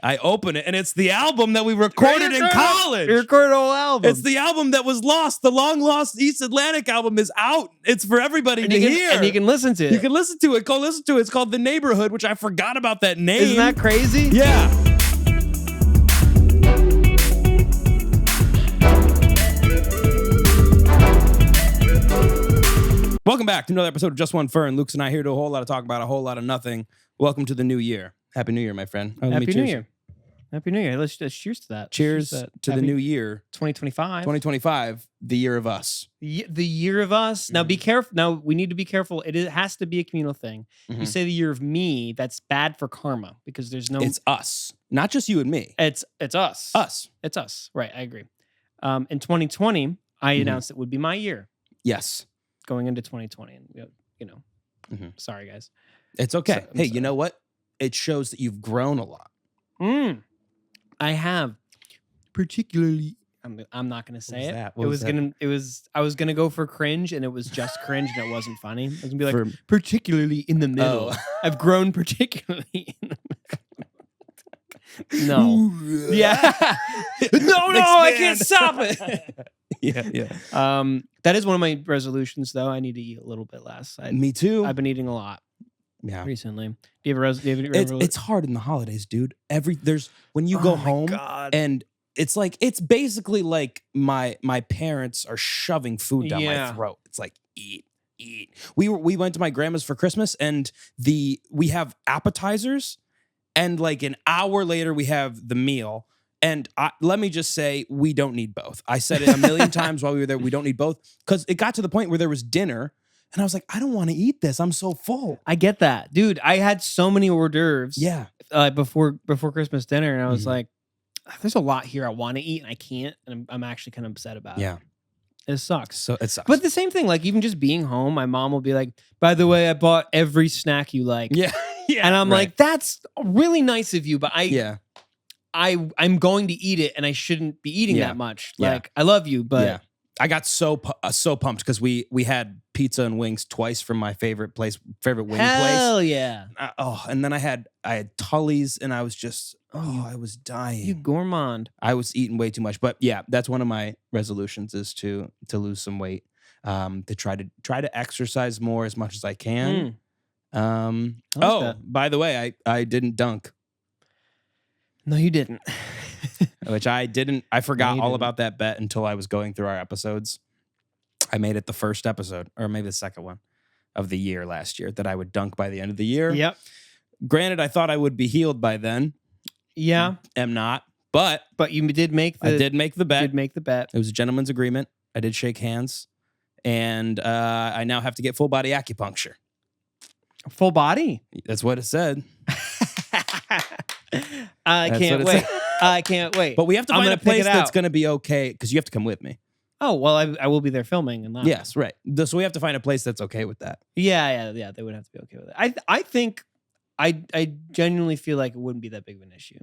I open it, and it's the album that we recorded in college. We recorded a whole album. It's the album that was lost. The long-lost East Atlantic album is out. It's for everybody to hear. And you can listen to it. You can listen to it. Go listen to it. It's called The Neighborhood, which I forgot about that name. Isn't that crazy? Yeah. Welcome back to another episode of Just One Fern. Luke's and I here to do a whole lot of talk about a whole lot of nothing. Welcome to the new year. Happy New Year, my friend. Happy New Year. Happy New Year. Let's cheers to that. Cheers to the new year. 2025. 2025, the year of us. The year of us. Now be careful. Now we need to be careful. It has to be a communal thing. You say the year of me, that's bad for karma because there's no... It's us. Not just you and me. It's us. Us. It's us. Right, I agree. In 2020, I announced it would be my year. Yes. Going into 2020. And, you know, sorry, guys. It's okay. I'm hey, sorry. You know what? It shows that you've grown a lot. I have, particularly. I'm not gonna say it. I was gonna go for cringe, and it was just cringe, and it wasn't funny. I was gonna be like, particularly in the middle. I've grown particularly in the middle. No. Yeah. no, I can't stop it. Yeah. That is one of my resolutions, though. I need to eat a little bit less. Me too. I've been eating a lot. Yeah. Recently. Do you have a resolution? It's hard in the holidays, dude. When you go home and it's basically like my parents are shoving food down my throat. It's like eat. We went to my grandma's for Christmas and we have appetizers and like an hour later we have the meal. And let me just say, we don't need both. I said it a million times while we were there. We don't need both because it got to the point where there was dinner. And I was like, I don't want to eat this. I'm so full. I get that. Dude, I had so many hors d'oeuvres before Christmas dinner. And I was like, there's a lot here I want to eat and I can't. And I'm actually kind of upset about it. Yeah. It sucks. So it sucks. But the same thing, like even just being home, my mom will be like, by the way, I bought every snack you like. Yeah. And I'm like, that's really nice of you. But I'm going to eat it and I shouldn't be eating that much. Like, I love you, but... I got so pumped because we had pizza and wings twice from my favorite wing place. Hell yeah! And then I had Tully's and I was just I was dying. You gourmand. I was eating way too much, but yeah, that's one of my resolutions is to lose some weight, to try to exercise more as much as I can. By the way, I didn't dunk. No, you didn't. Which I didn't. I forgot all about that bet until I was going through our episodes. I made it the first episode, or maybe the second one of the year last year, that I would dunk by the end of the year. Yep. Granted, I thought I would be healed by then. Yeah. Am not. But you did make the... I did make the bet. Did make the bet. It was a gentleman's agreement. I did shake hands. And I now have to get full body acupuncture. Full body? That's what it said. I can't wait. I can't wait. But we have to find a place that's going to be okay because you have to come with me. Oh, well, I will be there filming. And yes, right. So we have to find a place that's okay with that. Yeah. They would have to be okay with it. I think I genuinely feel like it wouldn't be that big of an issue.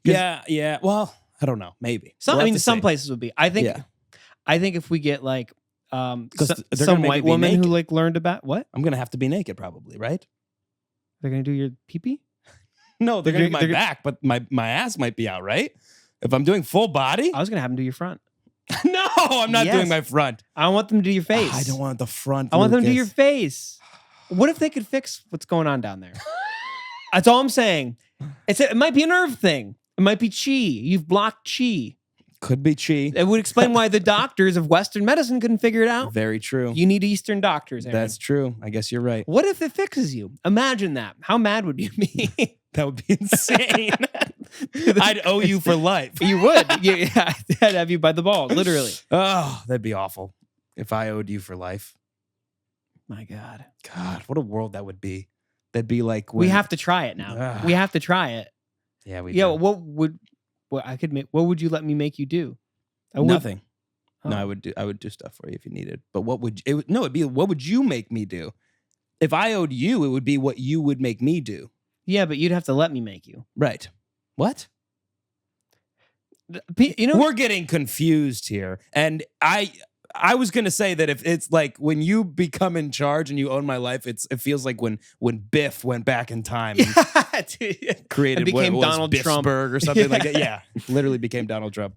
Yeah. Well, I don't know. Maybe. Some places would be. I think if we get like some white woman who like learned about what? I'm going to have to be naked probably, right? They're going to do your pee-pee? No, they're going to do my back, but my ass might be out, right? If I'm doing full body? I was going to have them do your front. No, I'm not doing my front. I don't want them to do your face. I don't want the front. I want them to do your face. What if they could fix what's going on down there? That's all I'm saying. It might be a nerve thing. It might be chi. You've blocked chi. Could be chi. It would explain why the doctors of Western medicine couldn't figure it out. Very true. You need Eastern doctors, Aaron. That's true. I guess you're right. What if it fixes you? Imagine that. How mad would you be? That would be insane. I'd owe you for life. You would. Yeah, I'd have you by the balls, literally. Oh, that'd be awful if I owed you for life. My God. God, what a world that would be. That'd be like when... We have to try it now. We have to try it. Yeah, we do. What would you let me make you do? Nothing. Oh. No, I would do stuff for you if you needed. But what would you make me do? If I owed you, it would be what you would make me do. Yeah, but you'd have to let me make you. Right. What? You know, we're getting confused here. And I I was gonna say that if it's like when you become in charge and you own my life, it feels like when Biff went back in time and created became what it was, Donald Trump Biffsburg or something like that. Yeah, literally became Donald Trump.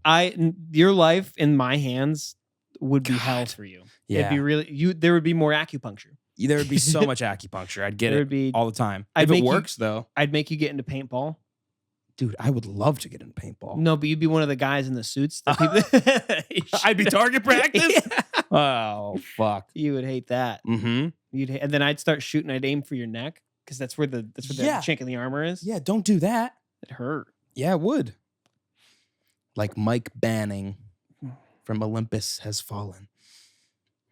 Your life in my hands would be hell for you. Yeah, it'd be really there would be more acupuncture. There would be so much acupuncture. I'd get it all the time. If it works, though. I'd make you get into paintball. Dude, I would love to get into paintball. No, but you'd be one of the guys in the suits. That I'd be target practice? Oh, fuck. You would hate that. Mm-hmm. And then I'd start shooting. I'd aim for your neck because that's where the chink in the armor is. Yeah, don't do that. It hurt. Yeah, it would. Like Mike Banning from Olympus Has Fallen.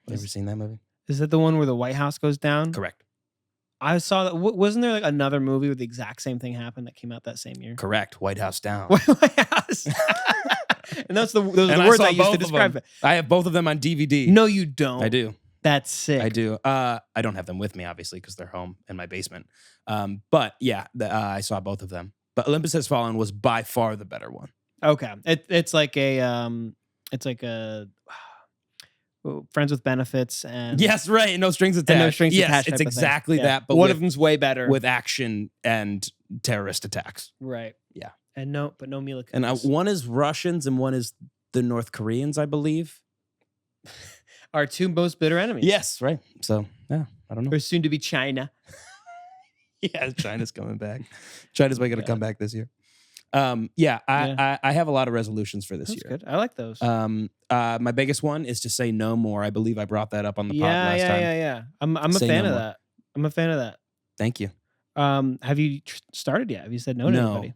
You ever seen that movie? Is that the one where the White House goes down? Correct. I saw that. Wasn't there like another movie where the exact same thing happened that came out that same year? Correct. White House Down. White House. And those are the words I used to describe it. I have both of them on DVD. No, you don't. I do. That's sick. I do. I don't have them with me, obviously, because they're home in my basement. But yeah, I saw both of them. But Olympus Has Fallen was by far the better one. Okay. It's like a Friends with Benefits and yes, right. No strings attached. And no strings attached. Yes, it's exactly that. But one of them's way better with action and terrorist attacks. Right. Yeah. And no Mila Kunis. And one is Russians and one is the North Koreans, I believe. Our two most bitter enemies. Yes, right. So yeah, I don't know. Or soon to be China. Yeah, China's coming back. China's going to come back this year. I have a lot of resolutions for this year. Good. I like those. My biggest one is to say no more. I believe I brought that up on the pod last time. Yeah. I'm a fan of that. I'm a fan of that. Thank you. Have you started yet? Have you said no to anybody?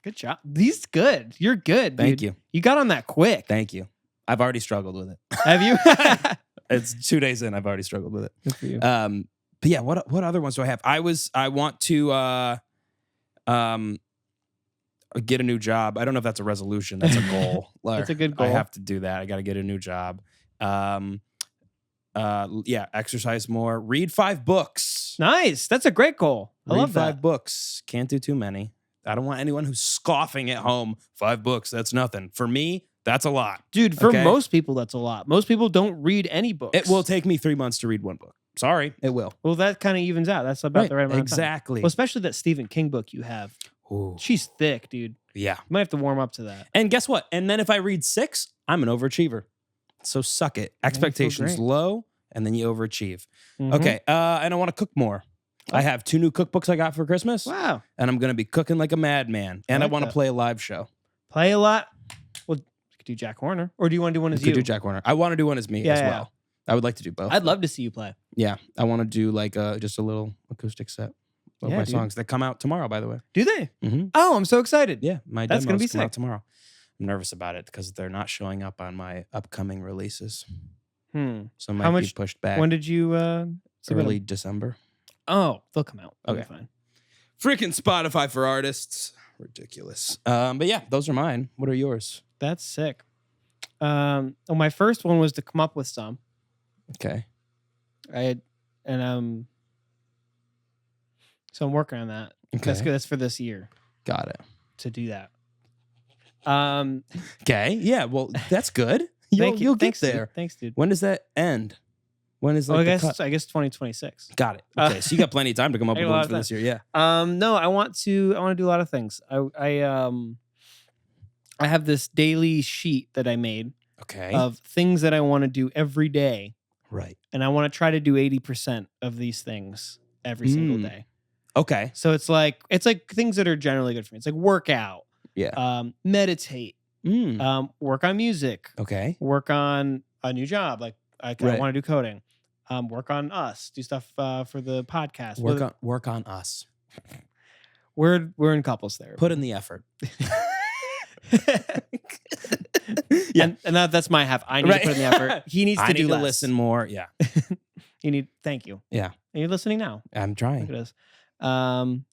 Good job. These good. You're good. Dude. Thank you. You got on that quick. Thank you. I've already struggled with it. Have you? It's 2 days in. I've already struggled with it. Good for you. But yeah, what other ones do I have? I want to get a new job. I don't know if that's a resolution. That's a goal. That's a good goal. I have to do that. I got to get a new job. Exercise more. Read 5 books. Nice. That's a great goal. I love that. 5 books. Can't do too many. I don't want anyone who's scoffing at home. 5 books. That's nothing. For me, that's a lot. Dude, for most people, that's a lot. Most people don't read any books. It will take me 3 months to read 1 book. Sorry, it will. Well, that kind of evens out. That's about the right amount exactly. Of time. Well, especially that Stephen King book you have. Ooh. She's thick, dude. Yeah. You might have to warm up to that. And guess what? And then if I read 6, I'm an overachiever. So suck it. Expectations low, and then you overachieve. Mm-hmm. Okay. And I want to cook more. Oh. I have 2 new cookbooks I got for Christmas. Wow. And I'm going to be cooking like a madman. And I want to play a live show. Play a lot? Well, you could do Jack Horner. Or do you want to do one as you? Could do Jack Horner. I want to do one as me as well. I would like to do both. I'd love to see you play. Yeah. I want to do like just a little acoustic set of my songs that come out tomorrow, by the way. Do they? Mm-hmm. Oh, I'm so excited. Yeah. My demos going to be come out tomorrow. I'm nervous about it because they're not showing up on my upcoming releases. So might be pushed back. When did you? Early December. Oh, they'll come out. Okay, fine. Freaking Spotify for artists, ridiculous. But yeah, those are mine. What are yours? That's sick. Well, my first one was to come up with some. Okay. So I'm working on that. Okay. That's good. That's for this year. Got it. To do that. Okay. Yeah. Well, that's good. You'll get there. Dude. Thanks, dude. When does that end? When is I guess 2026. Got it. Okay, so you got plenty of time to come up with one for this year. Yeah. No, I want to do a lot of things. I have this daily sheet that I made. Okay. Of things that I want to do every day. Right. And I want to try to do 80% of these things every single day. Okay. So it's like things that are generally good for me. It's like workout. Yeah. Meditate. Work on music. Okay. Work on a new job. Like I want to do coding. Work on us. Do stuff for the podcast. Work on us. We're in couples therapy. Put in the effort. Yeah, and that's my half. I need to put in the effort. He needs to do less. Listen more. Yeah. Thank you. Yeah. Are you listening now? I'm trying. Look at us.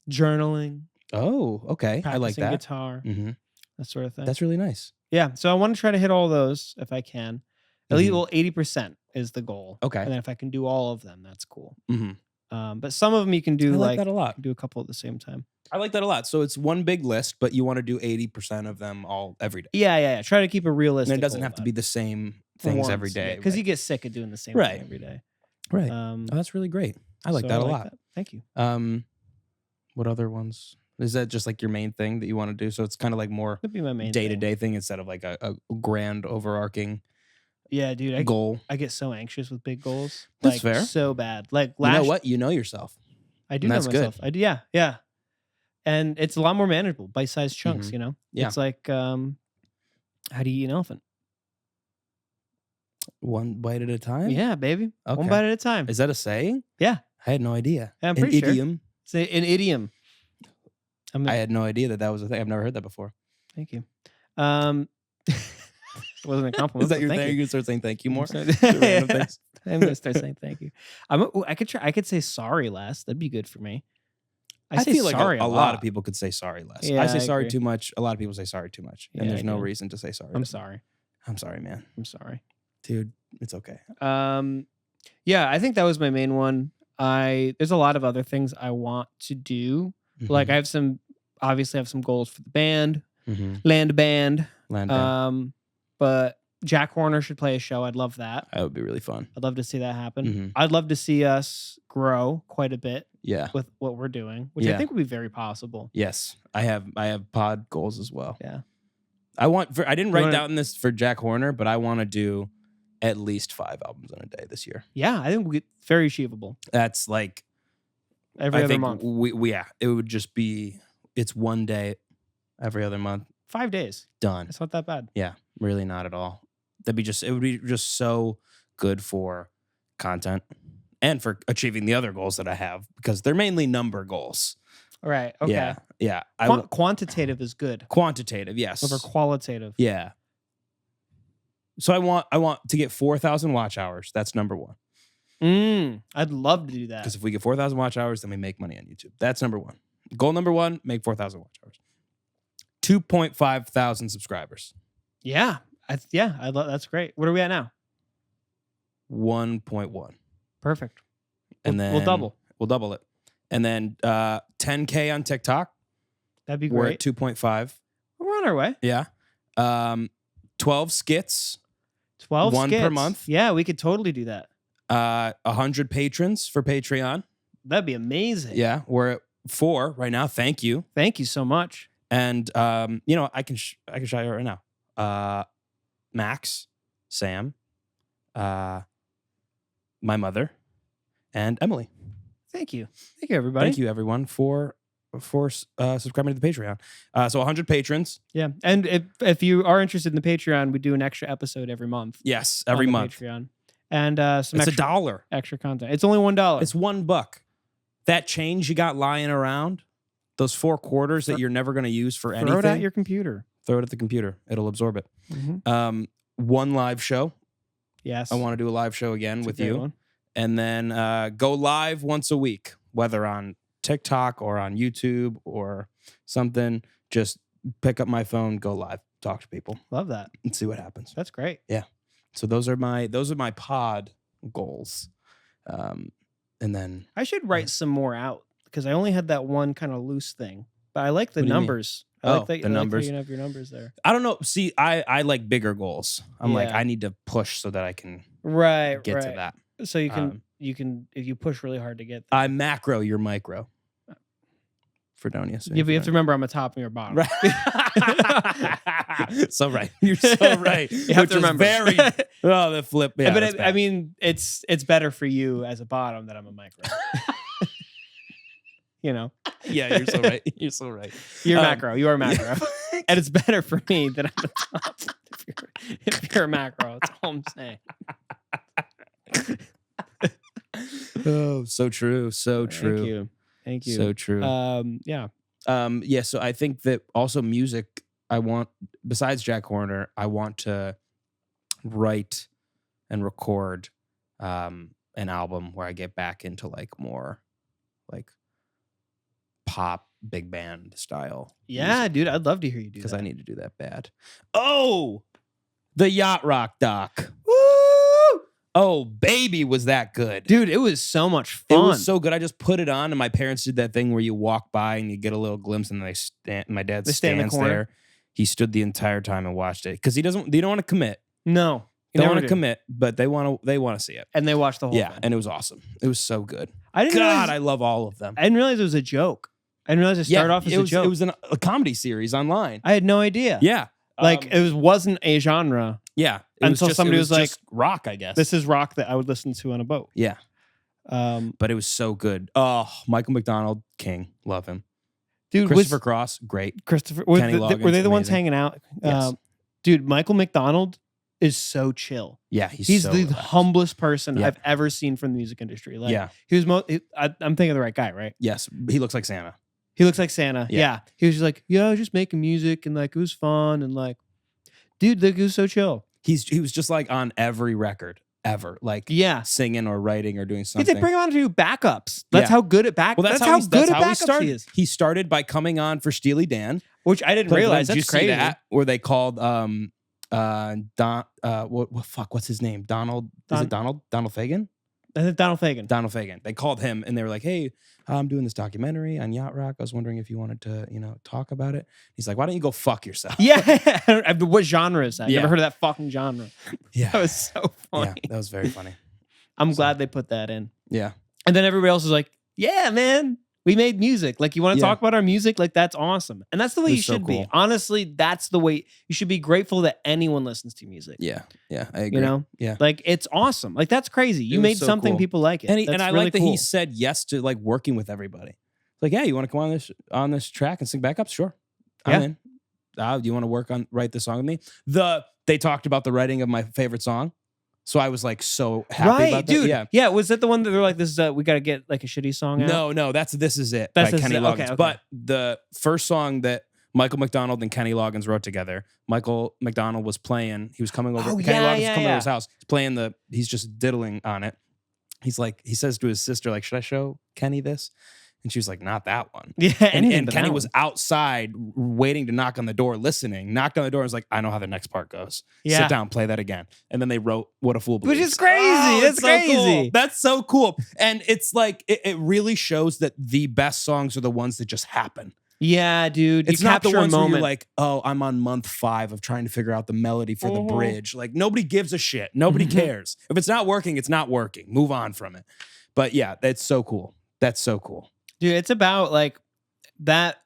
Journaling. Oh, okay. I like that. Guitar. Mm-hmm. That sort of thing. That's really nice. Yeah. So I want to try to hit all those if I can. At least 80% is the goal. Okay. And then if I can do all of them, that's cool. Mm-hmm. But some of them you can do I like that a lot. Do a couple at the same time. I like that a lot. So it's one big list, but you want to do 80% of them all every day. Yeah. Try to keep a realistic. And it doesn't have to be the same things every day. Because you get sick of doing the same thing every day. Right. Oh, that's really great. I like that a lot. Thank you. What other ones? Is that just like your main thing that you want to do? So it's kind of like more day-to-day thing instead of like a grand overarching goal. I get so anxious with big goals. That's fair. So bad. Like you know what? You know yourself. I do know myself. Good. I do. Yeah. And it's a lot more manageable, bite-sized chunks, you know? Yeah. It's like, how do you eat an elephant? One bite at a time? Yeah, baby. Okay. One bite at a time. Is that a saying? Yeah. I had no idea. Yeah, I'm pretty sure. Idiom? It's an idiom. I had no idea that was a thing. I've never heard that before. Thank you. It wasn't a compliment. Is that your thing? Are you going to start saying thank you more? I'm going to start saying thank you. I could say sorry less. That'd be good for me. I feel like sorry a lot of people could say sorry less. Yeah, I say sorry too much. A lot of people say sorry too much. Yeah, and there's no reason to say sorry. I'm sorry. I'm sorry, man. I'm sorry. Dude, it's okay. Yeah, I think that was my main one. There's a lot of other things I want to do. Mm-hmm. Like I have some goals for the band, Land Band. But Jack Horner should play a show. I'd love that. That would be really fun. I'd love to see that happen. I'd love to see us grow quite a bit. Yeah. With what we're doing, which I think would be very possible. Yes. I have pod goals as well. Yeah. I didn't write down this for Jack Horner, but I want to do at least 5 albums in a day this year. Yeah, I think it's very achievable. That's like every other month. It would just be, it's one day every other month. 5 days. Done. It's not that bad. Yeah, really not at all. It would be just so good for content and for achieving the other goals that I have, because they're mainly number goals. Right. Okay. Yeah. Quantitative is good. Quantitative, yes. Over qualitative. Yeah. So I want to get 4,000 watch hours. That's number one. I'd love to do that. Because if we get 4,000 watch hours, then we make money on YouTube. That's number one. Goal number one, make 4,000 watch hours. 2.5 thousand subscribers. Yeah. I love that's great. What are we at now? 1.1. Perfect. And then we'll double it. And then 10K on TikTok. That'd be great. We're at 2.5. We're on our way. Yeah. 12 skits. 12 one per month. Yeah, we could totally do that. 100 patrons for Patreon. That'd be amazing. Yeah, we're at 4 right now. Thank you. Thank you so much. And I can show you right now. Max, Sam, my mother, and Emily. Thank you. Thank you, everybody. Thank you, everyone, for subscribing to the Patreon. So 100 patrons. Yeah, and if you are interested in the Patreon, we do an extra episode every month. Yes, every month. Patreon. And it's $1 extra content. It's only $1. It's $1. That change you got lying around, those 4 quarters that you're never going to use for anything. Throw it at your computer. Throw it at the computer. It'll absorb it. One live show. Yes. I want to do a live show again with you. One. And then go live once a week, whether on TikTok or on YouTube or something. Just pick up my phone, go live, talk to people. Love that. And see what happens. That's great. Yeah. So those are my pod goals. And then I should write some more out, because I only had that one kind of loose thing. But I like the numbers. I like that, the numbers. You have your numbers there. I don't know. See, I like bigger goals. I'm like, I need to push so that I can get to that. So you can if you push really hard to get there. I'm macro, you're micro. Fredonia. Yeah, but you have to remember I'm a top and you're bottom. Right. So right. You're so right. You have to remember. The flip. Yeah, but I mean, it's better for you as a bottom that I'm a micro. You know? Yeah, you're so right. You're so right. You're macro. You are macro. And it's better for me that I'm a top if you're a macro. That's all I'm saying. Oh, so true. So true. Thank you. So true. Yeah. So I think that also music, I want, besides Jack Horner, I want to write and record an album where I get back into like more like pop big band style. Yeah, music. Dude, I'd love to hear you do that. Because I need to do that bad. Oh, the Yacht Rock doc. Woo! Oh, baby, was that good. Dude, it was so much fun. It was so good. I just put it on, and my parents did that thing where you walk by and you get a little glimpse, and my dad stands there. He stood the entire time and watched it because they don't want to commit. No. They don't want to commit, but they want to see it. And they watched the whole thing. And it was awesome. It was so good. I love all of them. I didn't realize it was a joke. I didn't realize it started off as a joke. It was a comedy series online. I had no idea. Yeah. Like, it wasn't a genre. Yeah. Until somebody was like, rock, I guess. This is rock that I would listen to on a boat. Yeah. But it was so good. Oh, Michael McDonald, king. Love him. Dude, Christopher Cross, great. Were they the ones hanging out? Yes. Dude, Michael McDonald is so chill. Yeah, he's so the relaxed. humblest person I've ever seen from the music industry. Like, he was I'm thinking of the right guy, right? Yes, he looks like Santa. He looks like Santa. Yeah. He was just like, I was just making music and like it was fun and like, dude, like, he was so chill. He was just like on every record ever, like singing or writing or doing something. They bring him on to do backups. That's how good at backups. Well, that's how good at backups he is. He started by coming on for Steely Dan, which I didn't realize. That's crazy. That? Where they called what's his name? Donald? Is it Donald? Donald Fagen? I think Donald Fagen. Donald Fagen. They called him and they were like, "Hey, I'm doing this documentary on Yacht Rock. I was wondering if you wanted to, talk about it." He's like, "Why don't you go fuck yourself?" Yeah. What genre is that? Never heard of that fucking genre. Yeah. That was so funny. Yeah, that was very funny. I'm glad they put that in. Yeah. And then everybody else was like, "Yeah, man, we made music. Like, you want to talk about our music? Like, that's awesome." And that's the way you should be. Honestly, that's the way you should be. Grateful that anyone listens to music. Yeah. Yeah. I agree. Yeah. Like, it's awesome. Like, that's crazy. You made something people like it. And I like that he said yes to like working with everybody. Like, yeah, you want to come on this track and sing backups? Sure. I'm in. Do you want to write this song with me? They talked about the writing of my favorite song. So I was like so happy about that. Dude. Yeah. Was that the one that they're like, this is we got to get like a shitty song out? No, This Is It by Kenny Loggins. Okay. But the first song that Michael McDonald and Kenny Loggins wrote together, Michael McDonald was playing, he was coming over, Kenny Loggins was coming over his house. He's just diddling on it. He says to his sister, like, "Should I show Kenny this?" And she was like, "Not that one." Yeah, and Kenny was outside waiting to knock on the door, listening. Knocked on the door and was like, "I know how the next part goes. Yeah. Sit down, play that again." And then they wrote "What a Fool Believes." Which is crazy. That's crazy. Cool. That's so cool. And it's like, it really shows that the best songs are the ones that just happen. Yeah, dude. It's not the ones where you're like, "Oh, I'm on month 5 of trying to figure out the melody for the bridge." Like, nobody gives a shit. Nobody cares. If it's not working, it's not working. Move on from it. But yeah, that's so cool. That's so cool. Dude, it's about like that.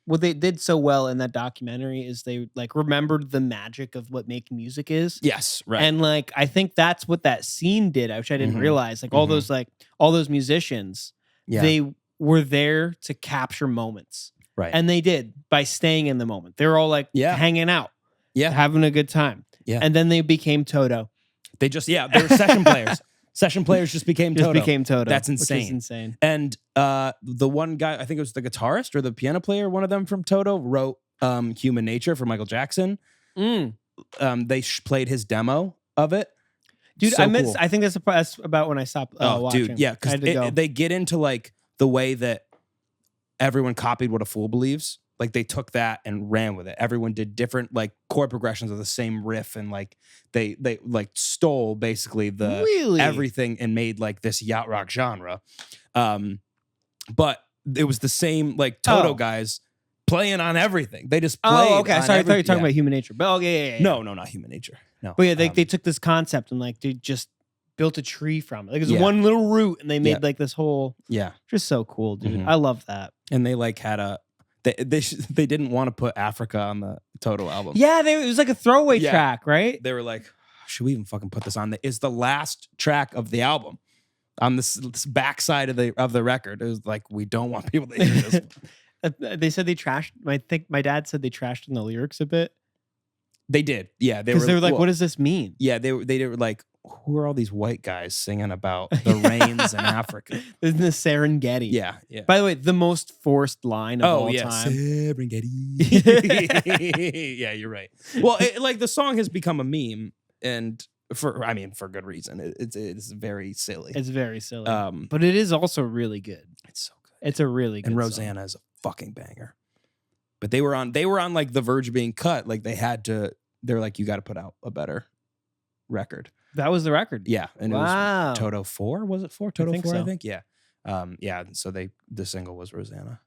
What they did so well in that documentary is they like remembered the magic of what making music is. Yes, right. And like, I think that's what that scene did, which I didn't realize. Like all those musicians, they were there to capture moments. Right. And they did by staying in the moment. They were all like hanging out. Yeah. Having a good time. Yeah. And then they became Toto. They were session players. Session players just became Toto. That's insane. Which is insane. And the one guy, I think it was the guitarist or the piano player, one of them from Toto, wrote Human Nature for Michael Jackson. They played his demo of it. Dude, so cool. I think that's about when I stopped watching. Dude, yeah, because they get into like the way that everyone copied What a Fool Believes. Like they took that and ran with it. Everyone did different like chord progressions of the same riff, and like they like stole basically everything and made like this yacht rock genre. But it was the same like Toto guys playing on everything. They just played. Oh, okay. Sorry, I thought you were talking about Human Nature. But yeah. No, not Human Nature. No. But yeah, they took this concept and like they just built a tree from it. Like it was one little root, and they made like this whole just so cool, dude. I love that. And they like had they didn't want to put Africa on the Toto album. Yeah, it was like a throwaway track, right? They were like, should we even fucking put this on? It's the last track of the album on this backside of the record. It was like, we don't want people to hear this. They said they trashed. I think my dad said they trashed in the lyrics a bit. They did, yeah. Because they were like, what does this mean? Yeah, they were like, who are all these white guys singing about the rains in Africa? In the Serengeti. Yeah. By the way, the most forced line of all time. Serengeti. Yeah, you're right. Well, like the song has become a meme, and for good reason. It's very silly. It's very silly. But it is also really good. It's so good. It's a really good And Rosanna is a fucking banger. But they were on like the verge of being cut. Like they're like, you got to put out a better record. That was the record. Yeah, and it was Toto 4. Was it 4? Toto 4, so. I think. Yeah. Yeah. So the single was Rosanna.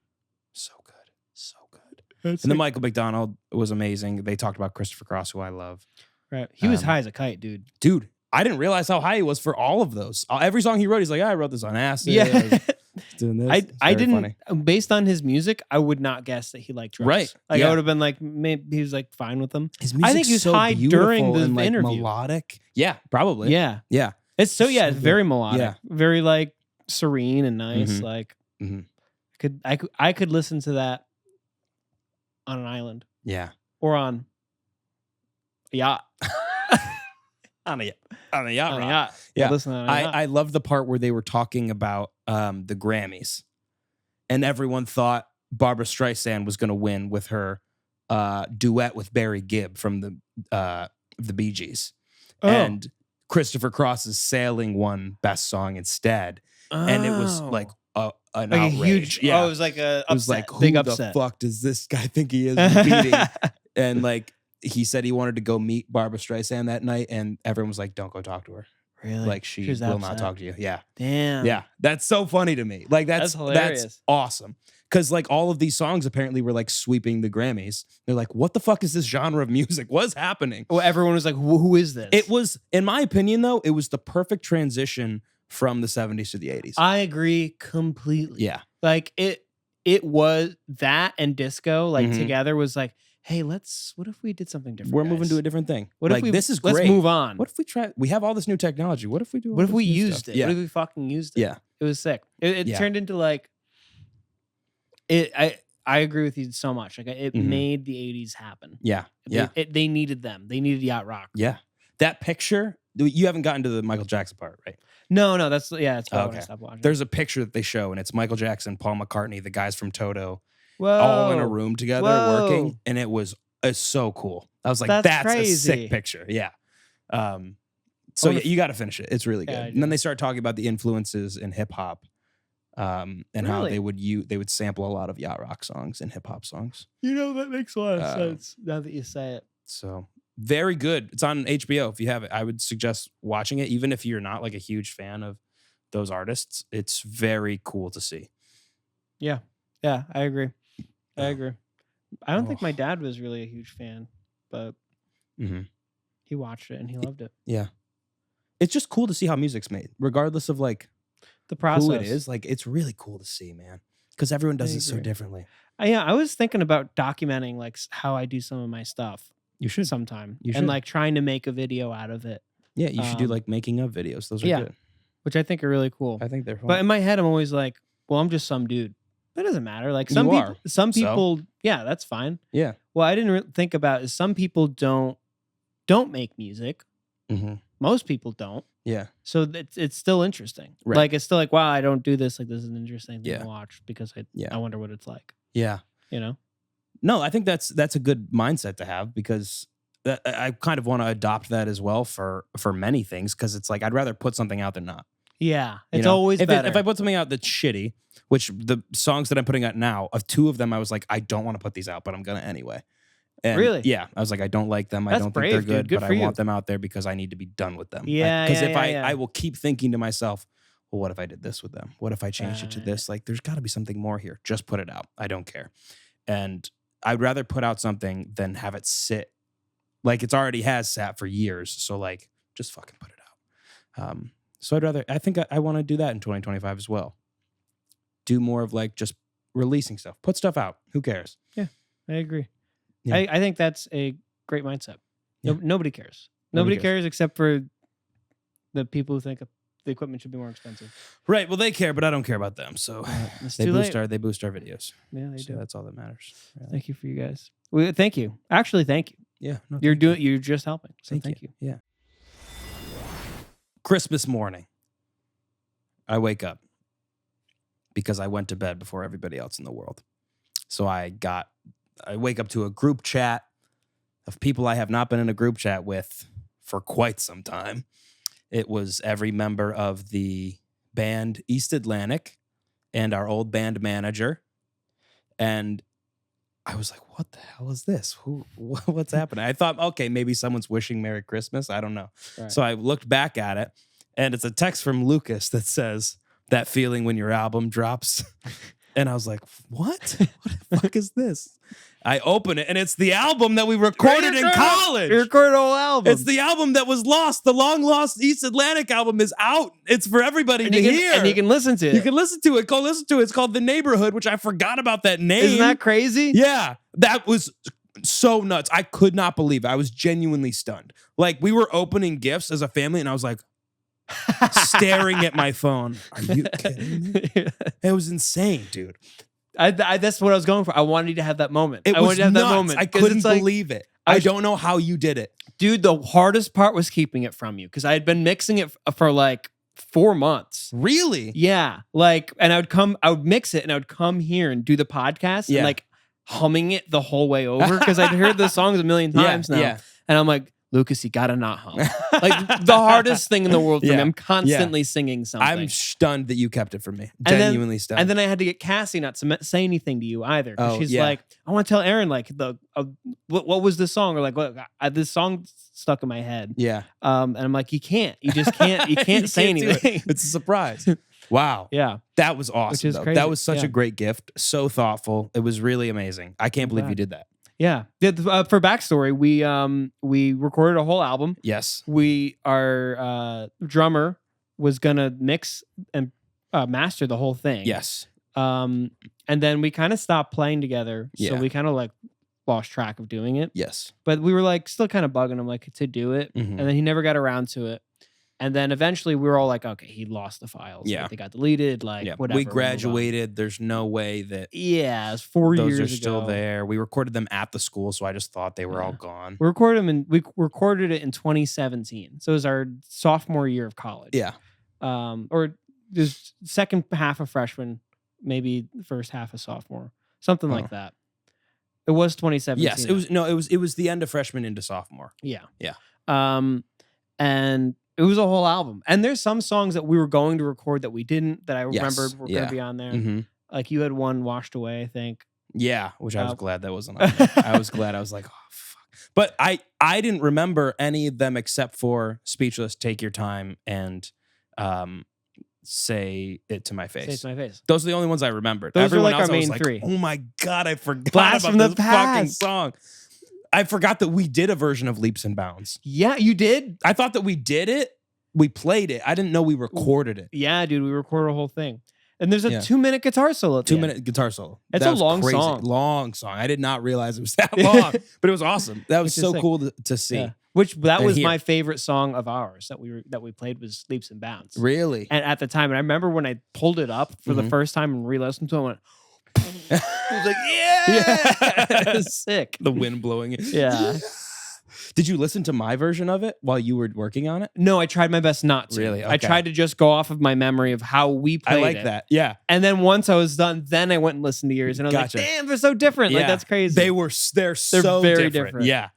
So good. So good. And then Michael McDonald was amazing. They talked about Christopher Cross, who I love. Right. He was high as a kite, dude. Dude, I didn't realize how high he was for all of those. Every song he wrote, he's like, I wrote this on acid. Yeah. Doing this. I didn't, based on his music, I would not guess that he liked drugs. Right. Like, I would have been like, maybe he was like fine with them. His music, I think he was so high during the interview. Melodic. Yeah, probably. Yeah. Yeah. It's so, it's very melodic. Yeah. Very like serene and nice. Mm-hmm. Like, mm-hmm. I could listen to that on an island. Yeah. Or on a yacht. on a yacht. On a yacht. Yeah. Listen on a yacht. I love the part where they were talking about the Grammys, and everyone thought Barbra Streisand was going to win with her duet with Barry Gibb from the Bee Gees, and Christopher Cross's Sailing won Best Song instead, and it was like an outrage. Huge. Yeah, it was like a upset, it was like, who big the upset. Fuck does this guy think he is beating? And like, he said he wanted to go meet Barbra Streisand that night, and everyone was like, "Don't go talk to her. Really? Like, she will not talk to you." Yeah. Damn. Yeah. That's so funny to me. Like, that's hilarious. That's awesome. Because like all of these songs apparently were like sweeping the Grammys. They're like, what the fuck is this genre of music? What's happening? Well, everyone was like, who is this? It was, in my opinion, though, it was the perfect transition from the 70s to the 80s. I agree completely. Yeah. Like it was that and disco like together was like, hey, what if we did something different? We're moving to a different thing. What if this is great. Let's move on. What if we try? We have all this new technology. What if we do? What if we used it? Yeah. What if we fucking used it? Yeah. It was sick. It turned into like it. I agree with you so much. Like it made the 80s happen. Yeah. They needed them. They needed yacht rock. Yeah. That picture. You haven't gotten to the Michael Jackson part, right? No. That's when I stopped watching. There's a picture that they show, and it's Michael Jackson, Paul McCartney, the guys from Toto, Whoa. all in a room together working, and it's so cool. I was like, that's a sick picture. Yeah. So you got to finish it. It's really good. And then they start talking about the influences in hip hop, and how they would sample a lot of yacht rock songs and hip hop songs. That makes a lot of sense now that you say it. So very good. It's on HBO. If you have it, I would suggest watching it, even if you're not like a huge fan of those artists. It's very cool to see. Yeah. Yeah, I agree. I don't think my dad was really a huge fan, but he watched it and he loved it. Yeah. It's just cool to see how music's made, regardless of like the process. Who it is. Like, it's really cool to see, man, because everyone does it so differently. I was thinking about documenting like how I do some of my stuff. You should sometime. And like trying to make a video out of it. Yeah, you should do like making of videos. Those are good. Which I think are really cool. I think they're fun. But in my head, I'm always like, well, I'm just some dude. That doesn't matter. Like some people, yeah, that's fine. Yeah. Well, I didn't think about is some people don't make music. Most people don't. Yeah. So it's still interesting. Right. Like it's still like, wow, I don't do this. Like this is an interesting thing to watch because I wonder what it's like. Yeah. No, I think that's a good mindset to have, because I kind of want to adopt that as well for many things, because it's like I'd rather put something out than not. Yeah, it's always better. If I put something out that's shitty, which the songs that I'm putting out now, of 2 of them, I was like, I don't want to put these out, but I'm gonna anyway. And really? Yeah, I was like, I don't like them. I don't think they're good, but I want them out there because I need to be done with them. Yeah, because I will keep thinking to myself, well, what if I did this with them? What if I changed it to this? Like, there's got to be something more here. Just put it out. I don't care. And I'd rather put out something than have it sit like it's already has sat for years. So like, just fucking put it out. So I think I want to do that in 2025 as well. Do more of like just releasing stuff, put stuff out. Who cares? Yeah, I agree. Yeah. I think that's a great mindset. Yeah. Nobody cares. Nobody cares except for the people who think the equipment should be more expensive. Right. Well, they care, but I don't care about them. So they boost our videos. Yeah, they do. That's all that matters. Really. Thank you for you guys. Thank you. Actually, thank you. Yeah. No, you're just helping. So thank you. Yeah. Christmas morning, I wake up because I went to bed before everybody else in the world. So I wake up to a group chat of people I have not been in a group chat with for quite some time. It was every member of the band East Atlantic and our old band manager. And I was like, what the hell is this? What's happening? I thought, okay, maybe someone's wishing Merry Christmas. I don't know. Right. So I looked back at it, and it's a text from Lucas that says, that feeling when your album drops. And I was like, what? What the fuck is this? I open it, and it's the album that we recorded in college. We recorded a whole album. It's the album that was lost. The long-lost East Atlantic album is out. It's for everybody to hear. And you can listen to it. You can listen to it. Go listen to it. It's called The Neighborhood, which I forgot about that name. Isn't that crazy? Yeah. That was so nuts. I could not believe it. I was genuinely stunned. Like, we were opening gifts as a family, and I was like, staring at my phone. Are you kidding me? It was insane, dude. That's what I was going for. I wanted you to have that moment. I wanted to have that moment. I couldn't believe it. I don't know how you did it. Dude, the hardest part was keeping it from you because I had been mixing it for like 4 months. Really? Yeah. Like, and I would mix it and I would come here and do the podcast and like humming it the whole way over because I'd heard the songs a million times now. Yeah. And I'm like, Lucas, you gotta not hum. Like the hardest thing in the world for me. I'm constantly singing something. I'm stunned that you kept it from me. Genuinely stunned. And then I had to get Cassie not to say anything to you either. She's like, I want to tell Aaron like what was this song, or like what this song stuck in my head. Yeah. And I'm like, you can't. You just can't. You can't say anything. It's a surprise. Wow. Yeah. That was awesome. That was such a great gift. So thoughtful. It was really amazing. I can't believe you did that. Yeah. For backstory, we recorded a whole album. Yes. Our drummer was gonna mix and master the whole thing. Yes. And then we kind of stopped playing together, so we kind of like lost track of doing it. Yes. But we were like still kind of bugging him like to do it, and then he never got around to it. And then eventually we were all like, okay, he lost the files. Yeah. Like they got deleted. Like whatever. We graduated. There's no way that. Yeah, it was 4 years ago. Those are still there. We recorded them at the school, so I just thought they were all gone. We recorded it in 2017. So it was our sophomore year of college. Yeah. Or just second half of freshman, maybe the first half of sophomore. Something like that. It was 2017. Yes. It was the end of freshman into sophomore. Yeah. Yeah. And it was a whole album. And there's some songs that we were going to record that we didn't, that I remembered were going to be on there. Mm-hmm. Like you had one Washed Away, I think. Yeah, which I was glad that wasn't on there. I was glad. I was like, oh, fuck. But I didn't remember any of them except for Speechless, Take Your Time, and Say It to My Face. Say It to My Face. Those are the only ones I remembered. Those Everyone are like else, our main I was like, three. Oh my God, I forgot Blast about from the this fucking past. song. I forgot that we did a version of Leaps and Bounds. Yeah, you did? I thought that we did it. We played it. I didn't know we recorded it. Yeah, dude, we recorded a whole thing. And there's a 2-minute guitar solo. 2-minute guitar solo. It's a long song. Long song. I did not realize it was that long, but it was awesome. That was so cool to see. Yeah. That was my favorite song of ours that we played was Leaps and Bounds. Really? And at the time, and I remember when I pulled it up for the first time and re-listened to it, I went, I was like, yeah! It was sick. The wind blowing it. Yeah. Did you listen to my version of it while you were working on it? No, I tried my best not to. Really? Okay. I tried to just go off of my memory of how we played it. I like that. Yeah. And then once I was done, then I went and listened to yours, and I was like, damn, they're so different. Like, that's crazy. They're so very different. Yeah.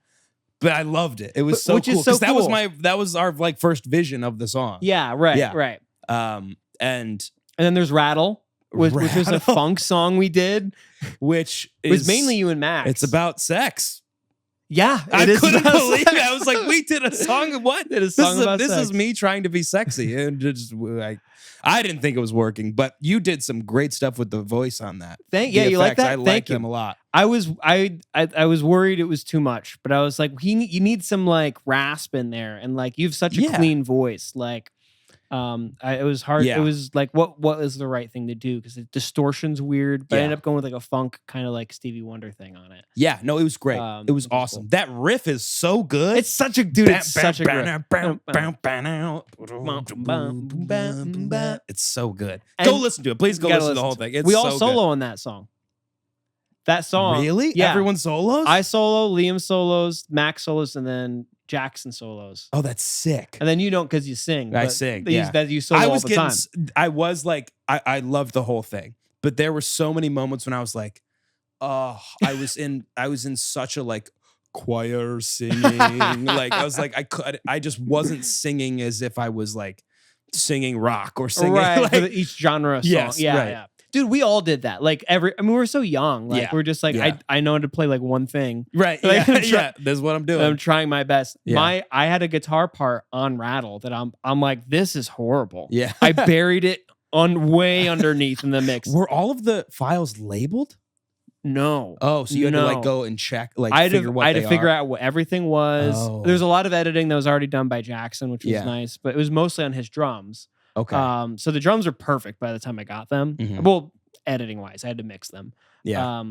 But I loved it. It was so cool. Is so cool. That was our like first vision of the song. Yeah, right. Right. And then there's Rattle, which was a funk song we did. Which was mainly you and Max. It's about sex. Yeah, I couldn't believe it. I was like, we did a song. What? Did a song about this sex. is me trying to be sexy, and just I didn't think it was working, but you did some great stuff with the voice on that. You like that? I liked them a lot. I was worried it was too much, but I was like, you need some like rasp in there, and like you have such a clean voice, like. It was hard. Yeah. It was like, what is the right thing to do? Because the distortion's weird, but I ended up going with like a funk kind of like Stevie Wonder thing on it. Yeah, no, it was great. It was awesome. Cool. That riff is so good. It's such a dude. It's such a good. It's so good. Go listen to it. Please go listen to the whole thing. We all solo on that song. That song. Really? Yeah. Everyone solos? I solo, Liam solos, Max solos, and then Jackson solos. Oh, that's sick. And then you don't because you sing. I sing. That you solo all the time. I was like, I loved the whole thing. But there were so many moments when I was like, oh, I was in such a like choir singing. Like I was like, I just wasn't singing as if I was like singing rock or singing right like, for each genre of song. Yes, yeah, right. yeah. Dude, we all did that. Like we were so young. Like we're just like, I know how to play like one thing. Right. Like, That's what I'm doing. I'm trying my best. Yeah. I had a guitar part on Rattle that I'm like, this is horrible. Yeah. I buried it way underneath in the mix. Were all of the files labeled? No. Oh, so you had to like go and check, like I had figure to figure out what everything was. Oh. There's a lot of editing that was already done by Jackson, which was nice, but it was mostly on his drums. Okay. So the drums are perfect by the time I got them. Well, editing wise, I had to mix them. Yeah.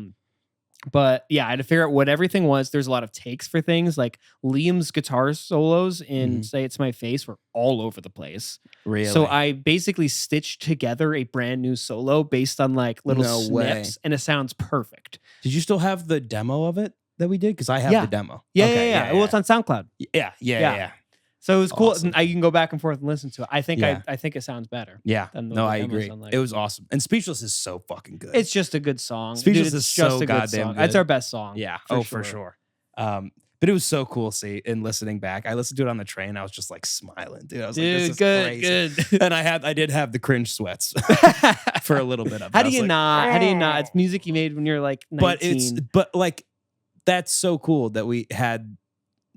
But yeah, I had to figure out what everything was. There's a lot of takes for things. Like Liam's guitar solos in Say It's My Face were all over the place. Really? So I basically stitched together a brand new solo based on like little snips, and it sounds perfect. Did you still have the demo of it that we did? Because I have the demo. Yeah. Well, it's on SoundCloud. Yeah. So it was cool. Awesome. I can go back and forth and listen to it. I think I think it sounds better. Yeah. Than the I agree. like, it was awesome. And Speechless is so fucking good. It's just a good song. Speechless Dude, is so goddamn good. That's our best song. Yeah. For sure. But it was so cool in listening back. I listened to it on the train. I was just like smiling, dude. I was like, this is crazy. And I did have the cringe swets for a little bit of it. How do you not? It's music you made when you're like 19. But like, that's so cool that we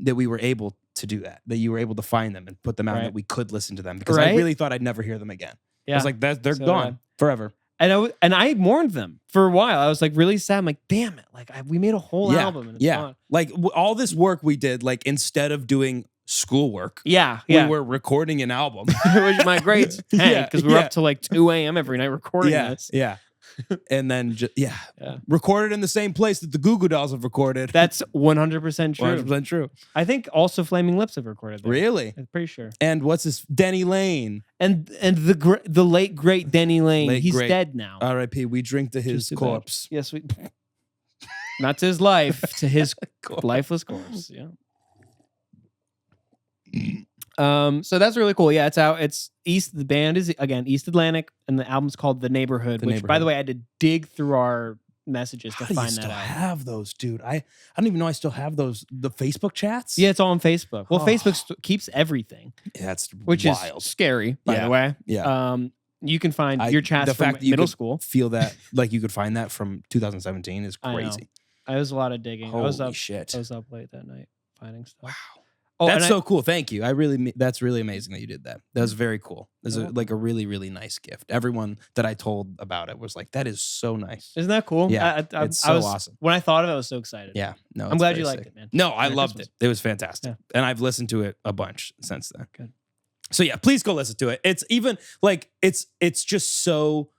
were able to do that you were able to find them and put them out, and that we could listen to them, because I really thought I'd never hear them again. I was like, they're gone forever. And I mourned them for a while. I was like really sad. I'm like, damn it! Like we made a whole album. And it's gone. Like all this work we did, like instead of doing schoolwork, we were recording an album, which my grades because we were up till like 2 a.m. every night recording this. Yeah. And then recorded in the same place that the Goo Goo Dolls have recorded. That's 100% true. 100% true. I think also Flaming Lips have recorded there. Really? I'm pretty sure. And what's this? Denny Lane. And the late great Denny Lane. He's dead now. R.I.P. We drink to his corpse. Yes, we. Not to his life, to his lifeless corpse. Yeah. So that's really cool. Yeah, it's out. It's East. The band is again East Atlantic, and the album's called The Neighborhood. By the way, I had to dig through our messages to find that out. I have those, dude. I don't even know I still have those. The Facebook chats. Yeah, it's all on Facebook. Well, Facebook keeps everything. Yeah, that's which wild. Is scary. By the way. Yeah. You can find your chats from fact that you middle school. Feel that like you could find that from 2017 is crazy. I was a lot of digging. Holy shit! I was up late that night finding stuff. Wow. Oh, that's so cool. Thank you. That's really amazing that you did that. That was very cool. It was like a really, really nice gift. Everyone that I told about it was like, that is so nice. Isn't that cool? Yeah. It's so awesome. When I thought of it, I was so excited. Yeah. No, I'm glad you liked it, man. No, I loved it. It was fantastic. Yeah. And I've listened to it a bunch since then. Good. So yeah, please go listen to it. It's even like, it's just so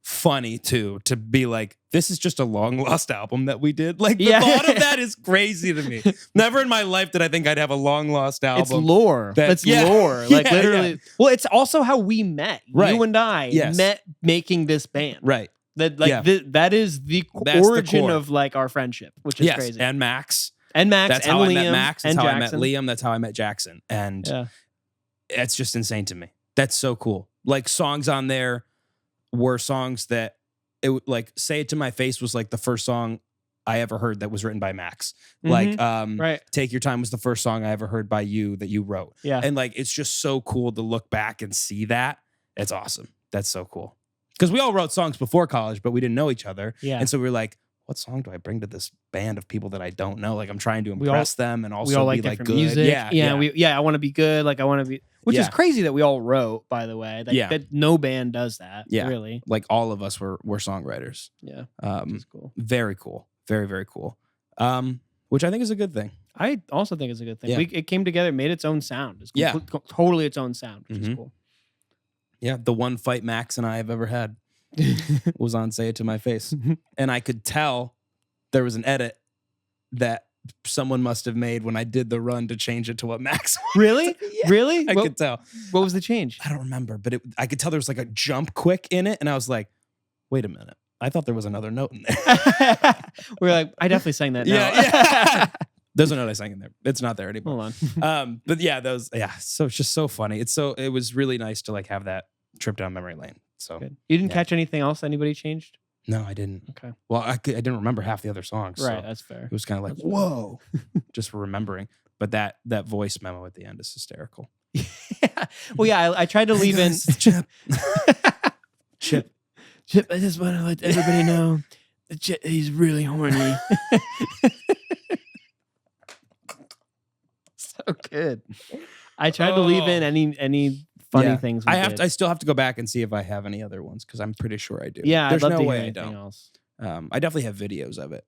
funny too, to be like, this is just a long lost album that we did. Like the thought of that is crazy to me. Never in my life did I think I'd have a long lost album. It's lore. That's lore. Like literally. Yeah. Well, it's also how we met. Right. You and I met making this band. Right. That like that is the origin of like our friendship, which is crazy. And Max. That's how Liam, I met Max. That's how Jackson. I met Liam. That's how I met Jackson. And it's just insane to me. That's so cool. Like songs on there were songs that it would like Say It to My Face was like the first song I ever heard that was written by Max. Like Take Your Time was the first song I ever heard by you that you wrote. Yeah. And like it's just so cool to look back and see that. It's awesome. That's so cool. Because we all wrote songs before college, but we didn't know each other. Yeah. And so we were like, what song do I bring to this band of people that I don't know? Like I'm trying to impress them and also we all be like good. Music. Yeah. I want to be good. Like I want to be, which is crazy that we all wrote, by the way. That no band does that. Yeah. Really. Like all of us were songwriters. Yeah. Which is cool. Very cool. Very, very cool. Which I think is a good thing. I also think it's a good thing. Yeah. It came together, made its own sound. It's totally its own sound, which is cool. Yeah. The one fight Max and I have ever had was on Say It to My Face. And I could tell there was an edit that someone must have made when I did the run to change it to what Max was. Really? Really? I could tell. What was the change? I don't remember, but I could tell there was like a jump quick in it. And I was like, wait a minute. I thought there was another note in there. We were like, I definitely sang that note. Yeah. There's a note I sang in there. It's not there anymore. Hold on. But yeah, so it's just so funny. It was really nice to like have that trip down memory lane. So good. You didn't catch anything else anybody changed? No, I didn't. Okay. Well, I didn't remember half the other songs. Right, so that's fair. It was kind of like, whoa, just remembering. But that voice memo at the end is hysterical. Yeah. Well, yeah, I tried to leave in Chip. Chip. I just want to let everybody know that he's really horny. So good. I tried to leave in any funny things. I still have to go back and see if I have any other ones because I'm pretty sure I do. Yeah, there's I'd love no to way hear I anything don't. else. I definitely have videos of it.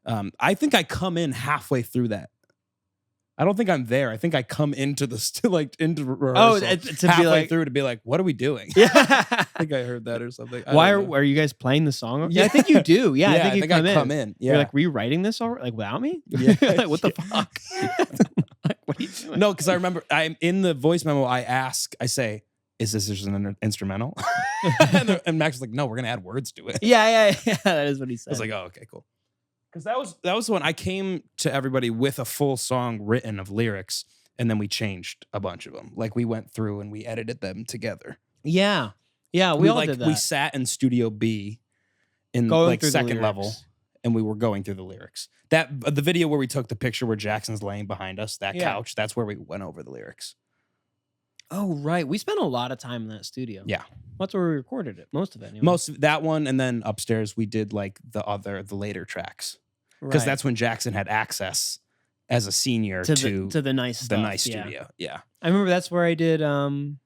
I think I come in halfway through that. I don't think I'm there. I think I come into into rehearsal to halfway be like through to be like, what are we doing? Yeah. I think I heard that or something. Why are you guys playing the song? Yeah, I think you do. Yeah, I think you come in. Yeah. You're like rewriting this already, like without me? Yeah. Like what the fuck? Like, what are you doing? No, because I remember I'm in the voice memo. I say, "Is this just an instrumental?" and Max was like, "No, we're gonna add words to it." Yeah. That is what he said. I was like, "Oh, okay, cool." Because that was the one I came to everybody with a full song written of lyrics, and then we changed a bunch of them. Like we went through and we edited them together. Yeah, we all did that. We sat in Studio B in going through second level, and we were going through the lyrics. The video where we took the picture where Jackson's laying behind us, that couch, that's where we went over the lyrics. Oh, right. We spent a lot of time in that studio. Yeah. That's where we recorded it. Most of it, anyway. Most of that one, and then upstairs we did like the later tracks. Because that's when Jackson had access as a senior to the nice stuff. The nice studio. Yeah. I remember that's where I did Mr.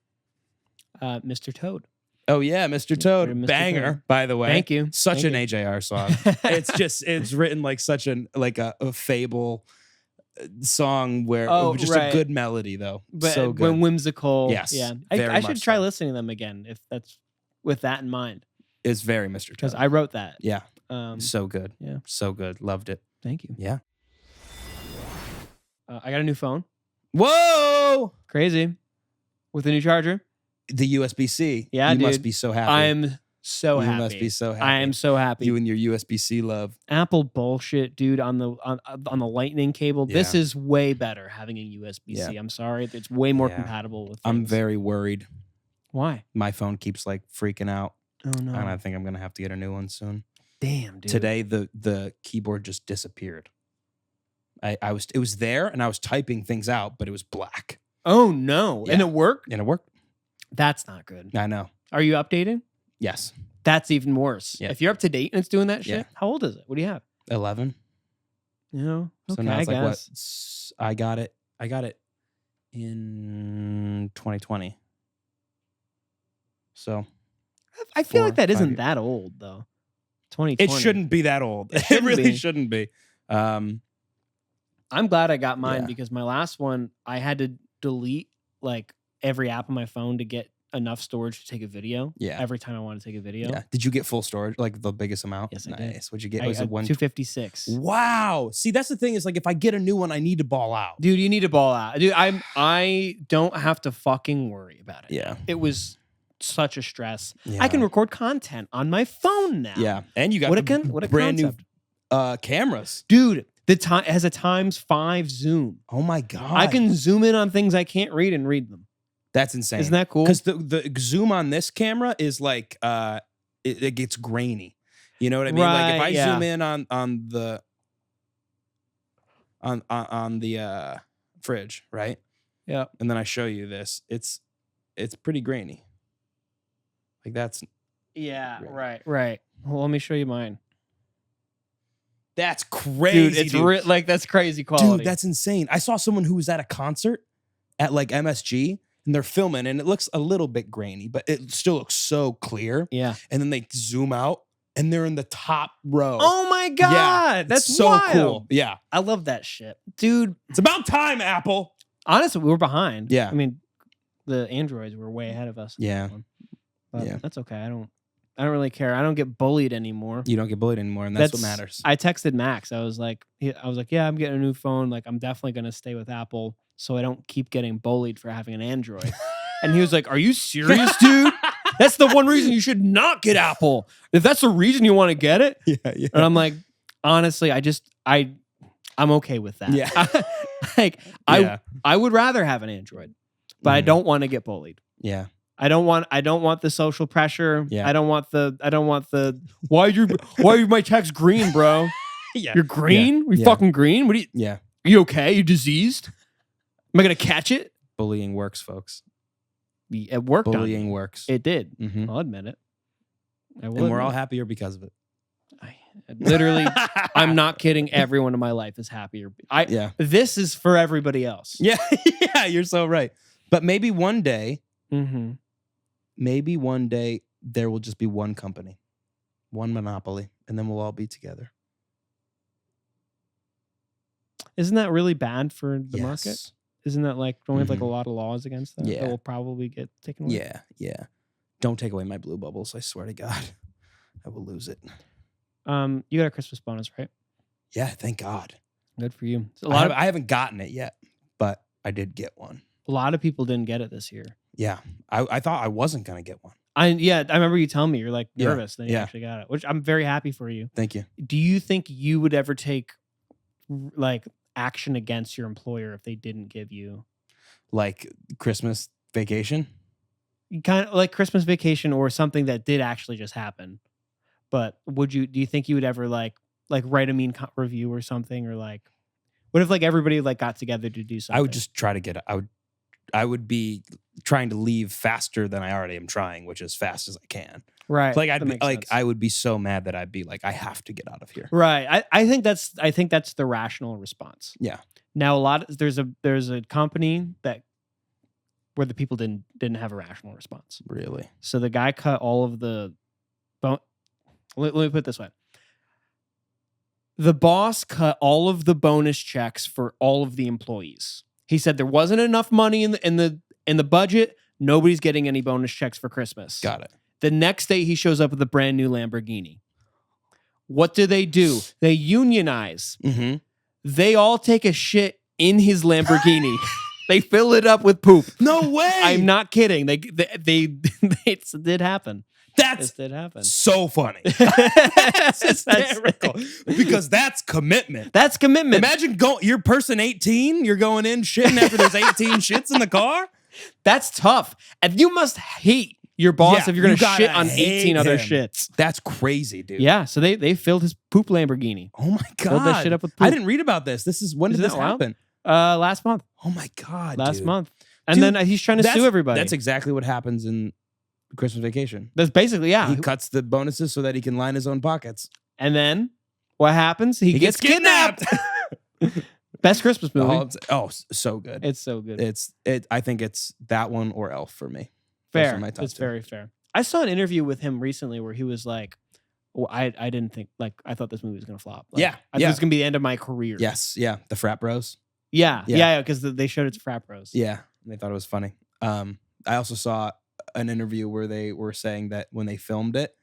Toad. Oh yeah, Mr. Toad. Mr. Banger, Toad. Such an Thank you. AJR song. It's written like such a fable song where a good melody though. But so good. When whimsical. Yes. Yeah. I should try listening to them again if that's with that in mind. It's very Mr. Toad. Because I wrote that. Yeah. So good. Yeah. So good. Loved it. Thank you. Yeah. I got a new phone. Whoa! Crazy. With a new charger. The USB-C. Yeah, you dude. must be so happy. I'm so happy. You must be so happy. I am so happy. You and your USB-C love. Apple bullshit, dude, on the lightning cable. Yeah. This is way better having a USB-C. Yeah. I'm sorry. It's way more compatible with things. I'm very worried. Why? My phone keeps like freaking out. Oh no. And I think I'm gonna have to get a new one soon. Damn, dude. Today the keyboard just disappeared. It was there and I was typing things out, but it was black. Oh no. Yeah. And it worked? And it worked. That's not good. I know. Are you updating? Yes. That's even worse. Yeah. If you're up to date and it's doing that shit, Yeah. how old is it? What do you have? 11. You know? Okay, So now it's I like guess. what? I got it in 2020. So I feel 4, like that 5 isn't years. that old though. 2020. It shouldn't be that old. It shouldn't really be. shouldn't be. I'm glad I got mine Yeah. because my last one, I had to delete like every app on my phone to get enough storage to take a video. Yeah. Every time I want to take a video. Yeah. Did you get full storage, like the biggest amount? Yes, I did. Nice. What'd you get? I Was it got 1? 256. Wow. See, that's the thing is like if I get a new one, I need to ball out. Dude, you need to ball out. Dude, I don't have to fucking worry about it. Yeah. It was such a stress. Yeah. I can record content on my phone now. Yeah. And you got What a brand concept. new cameras. Dude, it has a x5 zoom. Oh my God. I can zoom in on things I can't read and read them. That's insane. Isn't that cool? Because the zoom on this camera is like it gets grainy. You know what I mean? Like if I zoom in on the fridge, right? Yeah. And then I show you this, it's pretty grainy. Like that's right. Well, let me show you mine. That's crazy. Dude, it's like that's crazy quality. Dude, that's insane. I saw someone who was at a concert at like MSG and they're filming and it looks a little bit grainy, but it still looks so clear. Yeah. And then they zoom out and they're in the top row. Oh my God. Yeah, that's so wild. cool. Yeah. I love that shit. Dude. It's about time, Apple. Honestly, we were behind. Yeah. I mean, the Androids were way ahead of us. Yeah. But Yeah. that's okay. I don't really care. I don't get bullied anymore. You don't get bullied anymore, and that's what matters. I texted Max. I was like, yeah, I'm getting a new phone. Like, I'm definitely going to stay with Apple so I don't keep getting bullied for having an Android. And he was like, are you serious, dude? That's the one reason you should not get Apple. If that's the reason you want to get it. Yeah. And I'm like, honestly, I'm okay with that. Yeah. I would rather have an Android, but I don't want to get bullied. Yeah. I don't want the social pressure. Yeah. I don't want the why are my text green, bro? Yeah. You're green? Yeah. You fucking green? What are you? Yeah. Are you okay? You diseased? Am I gonna catch it? Bullying works, folks. It worked. Bullying works. It did. Mhm. I'll admit it. And we're all happier because of it. Literally, I'm not kidding. Everyone in my life is happier. This is for everybody else. Yeah, yeah, you're so right. But maybe one day, there will just be one company, one monopoly, and then we'll all be together. Isn't that really bad for the market? Isn't that like, don't we have like a lot of laws against that? Yeah. That will probably get taken away? Yeah, yeah. Don't take away my blue bubbles. I swear to God, I will lose it. You got a Christmas bonus, right? Yeah, thank God. Good for you. I haven't gotten it yet, but I did get one. A lot of people didn't get it this year. Yeah, I thought I wasn't gonna get one. I remember you telling me you're like nervous, then you actually got it, which I'm very happy for you. Thank you. Do you think you would ever take like action against your employer if they didn't give you like Christmas vacation? Kind of like Christmas vacation or something that did actually just happen. But do you think you would ever like write a mean review or something, or like what if like everybody like got together to do something? I would just try to get it. I would be trying to leave faster than I already am trying, which is fast as I can. Right. Like I would be so mad that I'd be like, I have to get out of here. Right. I think that's the rational response. Yeah. Now there's a company where the people didn't have a rational response. Really? So the guy cut all of the let me put it this way. The boss cut all of the bonus checks for all of the employees. He said there wasn't enough money in the budget. Nobody's getting any bonus checks for Christmas. Got it. The next day he shows up with a brand new Lamborghini. What do? They unionize. Mm-hmm. They all take a shit in his Lamborghini. They fill it up with poop. No way. I'm not kidding. It did happen. It did happen. So funny. That's hysterical. Because that's commitment. That's commitment. Imagine you're person 18. You're going in shitting after there's 18 shits in the car. That's tough. And you must hate your boss if you're going to shit on 18 other shits. That's crazy, dude. Yeah. So they filled his poop Lamborghini. Oh my God. Filled that shit up with poop. I didn't read about this. When did this happen? Last month. Oh my God. Last month. And then he's trying to sue everybody. That's exactly what happens in Christmas Vacation. That's basically, He cuts the bonuses so that he can line his own pockets. And then what happens? He gets kidnapped. Best Christmas movie. So good. It's so good. I think it's that one or Elf for me. Fair. It's very fair. I saw an interview with him recently where he was like, well, I didn't think, like, I thought this movie was going to flop. Like, I thought it was going to be the end of my career. Yes. Yeah. The frat bros. Yeah. Because they showed it to frat bros. Yeah. And they thought it was funny. I also saw an interview where they were saying that when they filmed it,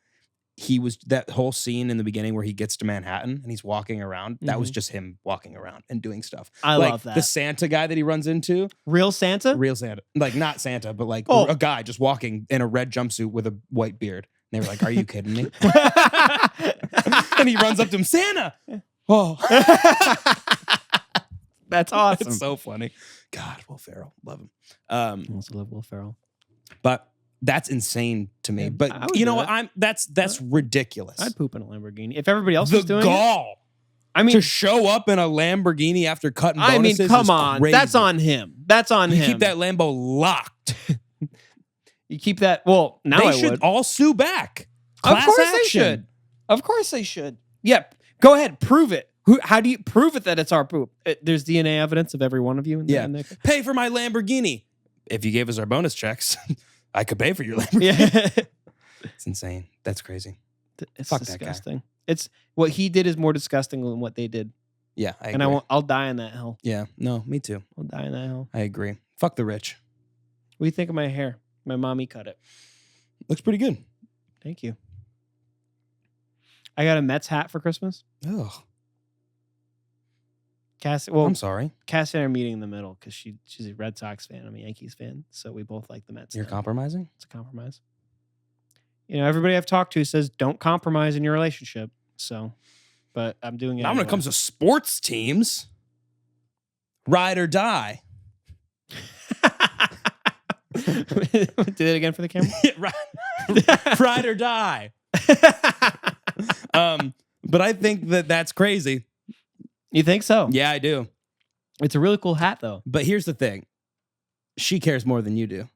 that whole scene in the beginning where he gets to Manhattan and he's walking around, that was just him walking around and doing stuff. I love that. The Santa guy that he runs into. Real Santa? Real Santa. Like not Santa, but like a guy just walking in a red jumpsuit with a white beard. And they were like, are you kidding me? And he runs up to him, Santa! Oh. That's awesome. It's so funny. God, Will Ferrell. Love him. I also love Will Ferrell. But that's insane to me. But you know what? That's ridiculous. I'd poop in a Lamborghini if everybody else was doing gall. It. I mean, to show up in a Lamborghini after cutting bonuses. I mean, come on. Crazy. That's on him. That's on him. You keep that Lambo locked. You keep that. Well, now they should all sue back. Class of course action. They should. Of course they should. Yep. Go ahead. Prove it. How do you prove it that it's our poop? There's DNA evidence of every one of you. Pay for my Lamborghini. If you gave us our bonus checks, I could pay for your Lamborghini. Yeah. It's insane. That's crazy. It's Fuck disgusting. That guy. It's what he did is more disgusting than what they did. Yeah, I agree. I'll die in that hell. Yeah, no, me too. I'll die in that hell. I agree. Fuck the rich. What do you think of my hair? My mommy cut it. Looks pretty good. Thank you. I got a Mets hat for Christmas. Oh. Cassie, well, I'm sorry. Cassie and I are meeting in the middle because she's a Red Sox fan. I'm a Yankees fan. So we both like the Mets. You're compromising? It's a compromise. You know, everybody I've talked to says don't compromise in your relationship. So, but I'm doing it. Now when it comes to sports teams, ride or die. Do it again for the camera. Ride or die. But I think that's crazy. You think so? Yeah, I do. It's a really cool hat, though. But here's the thing. She cares more than you do.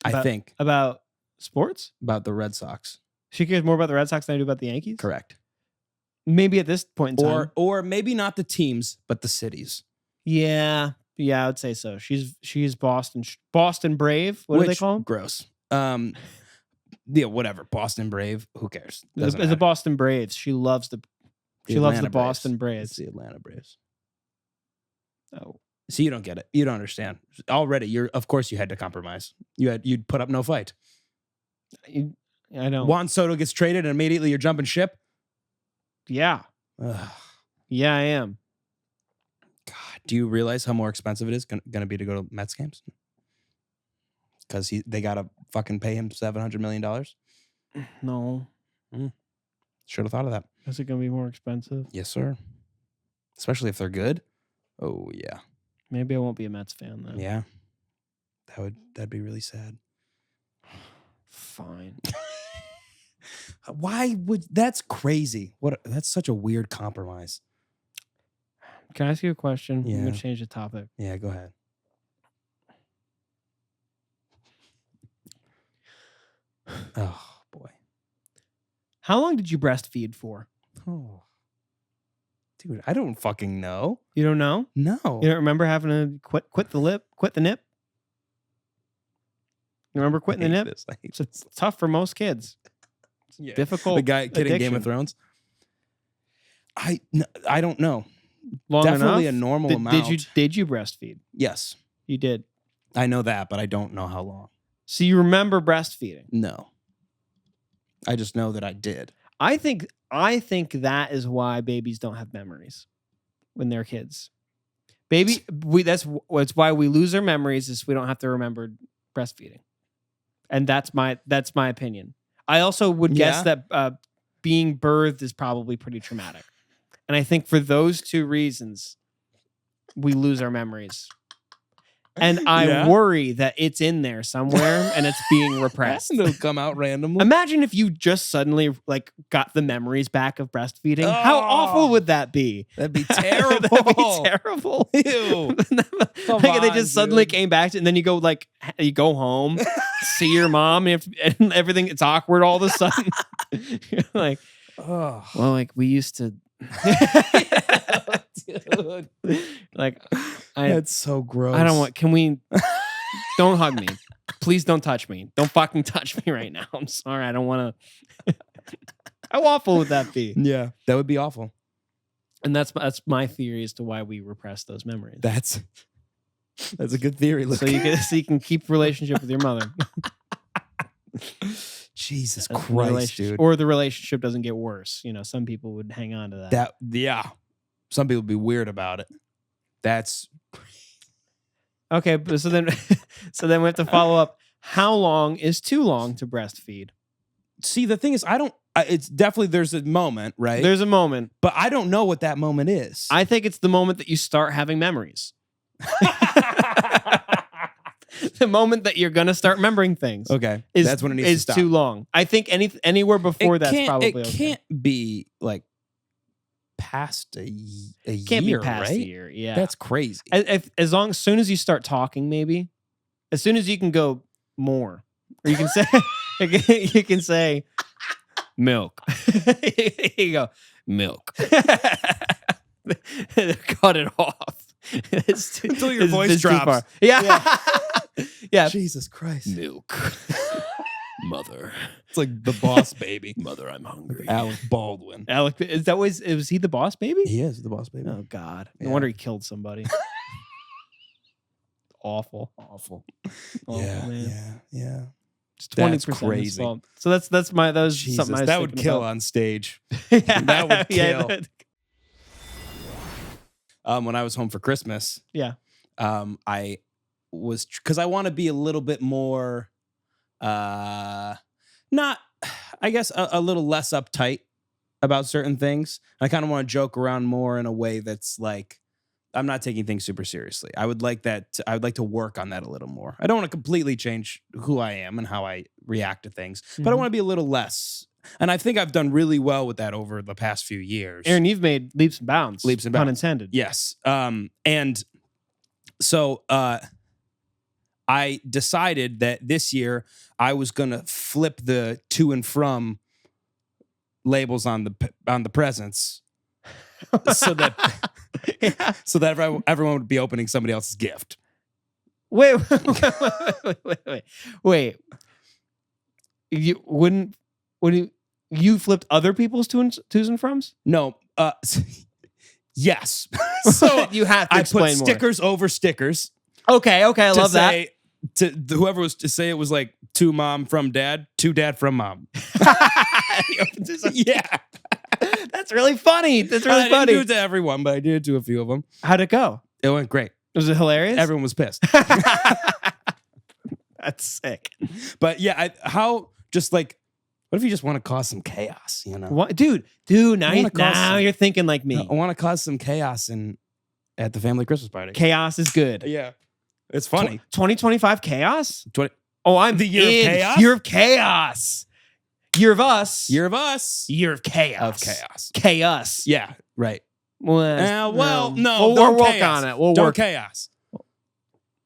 I think. About sports? About the Red Sox. She cares more about the Red Sox than I do about the Yankees? Correct. Maybe at this point in time. Or maybe not the teams, but the cities. Yeah, I would say so. She's Boston Brave. What do they call them? Gross. Yeah, whatever. Boston Brave. Who cares? The Boston Braves. She loves the Boston Braves. It's the Atlanta Braves. Oh. So you don't get it. You don't understand. Already, of course you had to compromise. You'd put up no fight. I know. Juan Soto gets traded and immediately you're jumping ship? Yeah. Ugh. Yeah, I am. God, do you realize how more expensive it is going to be to go to Mets games? Because they got to fucking pay him $700 million? No. Should have thought of that. Is it going to be more expensive? Yes, sir. Especially if they're good. Oh, yeah. Maybe I won't be a Mets fan then. Yeah. That'd be really sad. Fine. That's crazy. That's such a weird compromise. Can I ask you a question? Yeah. I'm going to change the topic. Yeah, go ahead. Oh, boy. How long did you breastfeed for? Oh. Dude, I don't fucking know. You don't know? No. You don't remember having to quit the nip? You remember quitting the nip? It's tough for most kids. Yeah. Difficult. The kid in Game of Thrones. I don't know. Definitely enough? A normal amount. Did you breastfeed? Yes. You did. I know that, but I don't know how long. So you remember breastfeeding? No. I just know that I did. I think that is why babies don't have memories when they're kids. That's why we lose our memories, is we don't have to remember breastfeeding. And that's my opinion. I also would guess that being birthed is probably pretty traumatic. And I think for those two reasons, we lose our memories. And I worry that it's in there somewhere and it's being repressed. It'll come out randomly. Imagine if you just suddenly got the memories back of breastfeeding. Oh, how awful would that be? That'd be terrible. That'd be terrible. Ew. They just suddenly came back to, and then you go home, see your mom, and everything. It's awkward all of a sudden. You're like, well, we used to. Dude. That's so gross. I don't want. Can we? Don't hug me, please. Don't touch me. Don't fucking touch me right now. I'm sorry. I don't want to. How awful would that be? Yeah, that would be awful. And that's my theory as to why we repress those memories. That's a good theory. Look. So you can keep relationship with your mother. Jesus Christ, dude. Or the relationship doesn't get worse. Some people would hang on to that. Some people would be weird about it. That's okay. But so then we have to follow up. How long is too long to breastfeed? See, the thing is, it's definitely, there's a moment, right? There's a moment. But I don't know what that moment is. I think it's the moment that you start having memories. The moment that you're gonna start remembering things. Okay, that's when it needs to stop. Too long. I think anywhere before that's probably okay. It can't be like past a year. Can't be past right? a year. Yeah, that's crazy. As soon as you start talking, maybe as soon as you can go more, or you can say you can say milk. You go milk. Cut it off. Until your voice drops. Yeah. Yeah. Jesus Christ. Milk. Mother. It's like the Boss Baby. Mother, I'm hungry. Alec Baldwin. Was he the Boss Baby? He is the Boss Baby. Oh God. No wonder he killed somebody. Awful. Man. Yeah. It's 20% crazy. So that's something I was that would kill on stage. Yeah. That would kill. When I was home for Christmas, I was, because I want to be a little bit more, not, I guess, a little less uptight about certain things. I kind of want to joke around more in a way that's like, I'm not taking things super seriously. I would like to work on that a little more. I don't want to completely change who I am and how I react to things, but I want to be a little less. And I think I've done really well with that over the past few years. Aaron, you've made leaps and bounds. Pun intended. Yes. And so I decided that this year I was going to flip the to and from labels on the presents, so that everyone would be opening somebody else's gift. Wait. You wouldn't? You flipped other people's twos and froms? No. Yes. So you have to explain I put stickers over stickers. Okay. I love that. To whoever was to say it was like to mom from dad, to dad from mom. Yeah. That's really funny. I didn't do it to everyone, but I did it to a few of them. How'd it go? It went great. Was it hilarious? Everyone was pissed. That's sick. But yeah, what if you just want to cause some chaos, you know? What? Dude, now you're thinking like me. I want to cause some chaos at the family Christmas party. Chaos is good. Yeah. It's funny. 2025 chaos? I'm the year of chaos? Year of chaos. Year of us. Year of us. Year of chaos. Of chaos. Chaos. Yeah, right. No. No. We'll work on it. Don't chaos.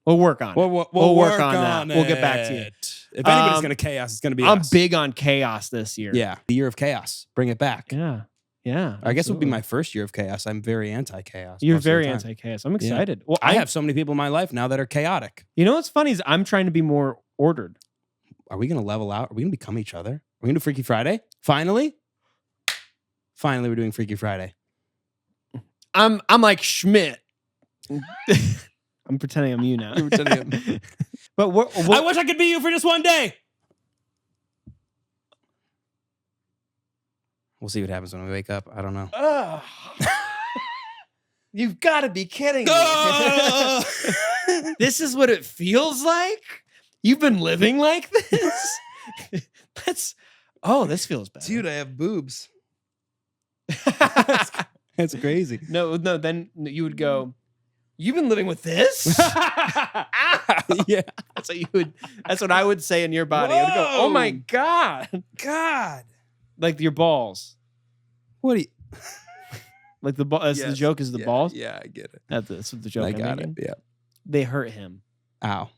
We'll work on it. We'll work on that. We'll get back to you. If anybody's going to chaos, it's going to be I'm us. big on chaos this year. Yeah. The year of chaos. Bring it back. Yeah. I guess it would be my first year of chaos. I'm very anti-chaos. You're very anti-chaos. I'm excited. Yeah. Well, I have so many people in my life now that are chaotic. You know what's funny is I'm trying to be more ordered. Are we going to level out? Are we going to become each other? Are we going to do Freaky Friday? Finally, we're doing Freaky Friday. I'm like Schmidt. I'm pretending I'm you now. You're pretending But I wish I could be you for just one day. We'll see what happens when we wake up. I don't know. You've got to be kidding me. This is what it feels like? You've been living like this? This feels bad. Dude, I have boobs. That's crazy. No, then you would go, you've been living with this? Yeah. That's what I would say in your body. I would go, oh my God. Like your balls. What do you... Like the ball. The joke is the balls? Yeah, I get it. That's what the joke is. I got it, yeah. They hurt him. Ow.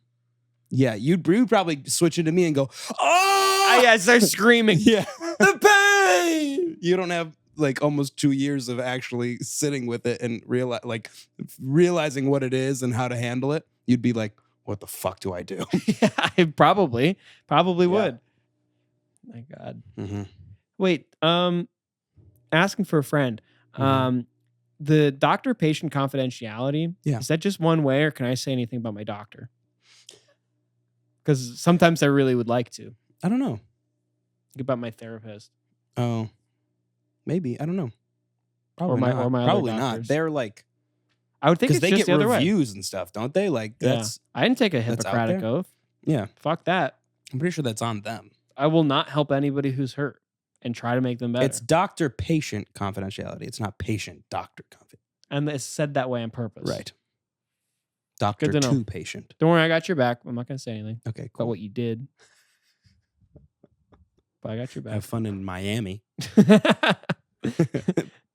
Yeah, you'd probably switch into me and go, oh! I start screaming. Yeah. The pain! You don't have like almost 2 years of actually sitting with it and realizing what it is and how to handle it. You'd be like, what the fuck do I do? Yeah, I probably would. My God. Mm-hmm. Wait, asking for a friend. The doctor-patient confidentiality, is that just one way, or can I say anything about my doctor? Because sometimes I really would like to. I don't know. About my therapist. Oh, maybe. I don't know. Probably or my Probably other not. They're like, I would think it's they just get the other reviews way. and stuff, don't they? Like that's. I didn't take a Hippocratic oath. Yeah. Fuck that. I'm pretty sure that's on them. I will not help anybody who's hurt and try to make them better. It's doctor-patient confidentiality. It's not patient-doctor confidentiality. And it's said that way on purpose. Right. Doctor to patient. Don't worry, I got your back. I'm not going to say anything. Okay, cool. About what you did. But I got your back. Have fun in Miami.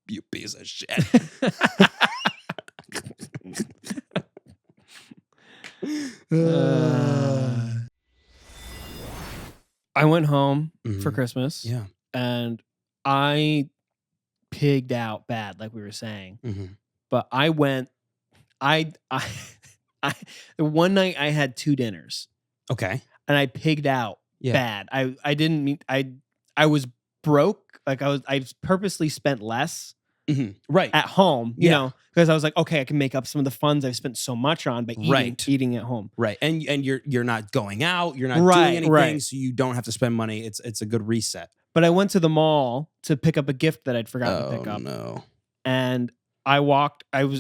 You piece of shit. I went home for Christmas. Yeah. And I pigged out bad, like we were saying. Mm-hmm. But I went, one night I had 2 dinners. Okay. And I pigged out bad. I didn't mean, I was broke. Like I purposely spent less. Mm-hmm. Right. At home, you know, because I was like, okay, I can make up some of the funds I've spent so much on by eating at home. Right. And you're not going out, you're not doing anything, so you don't have to spend money. It's a good reset. But I went to the mall to pick up a gift that I'd forgotten to pick up. No. And I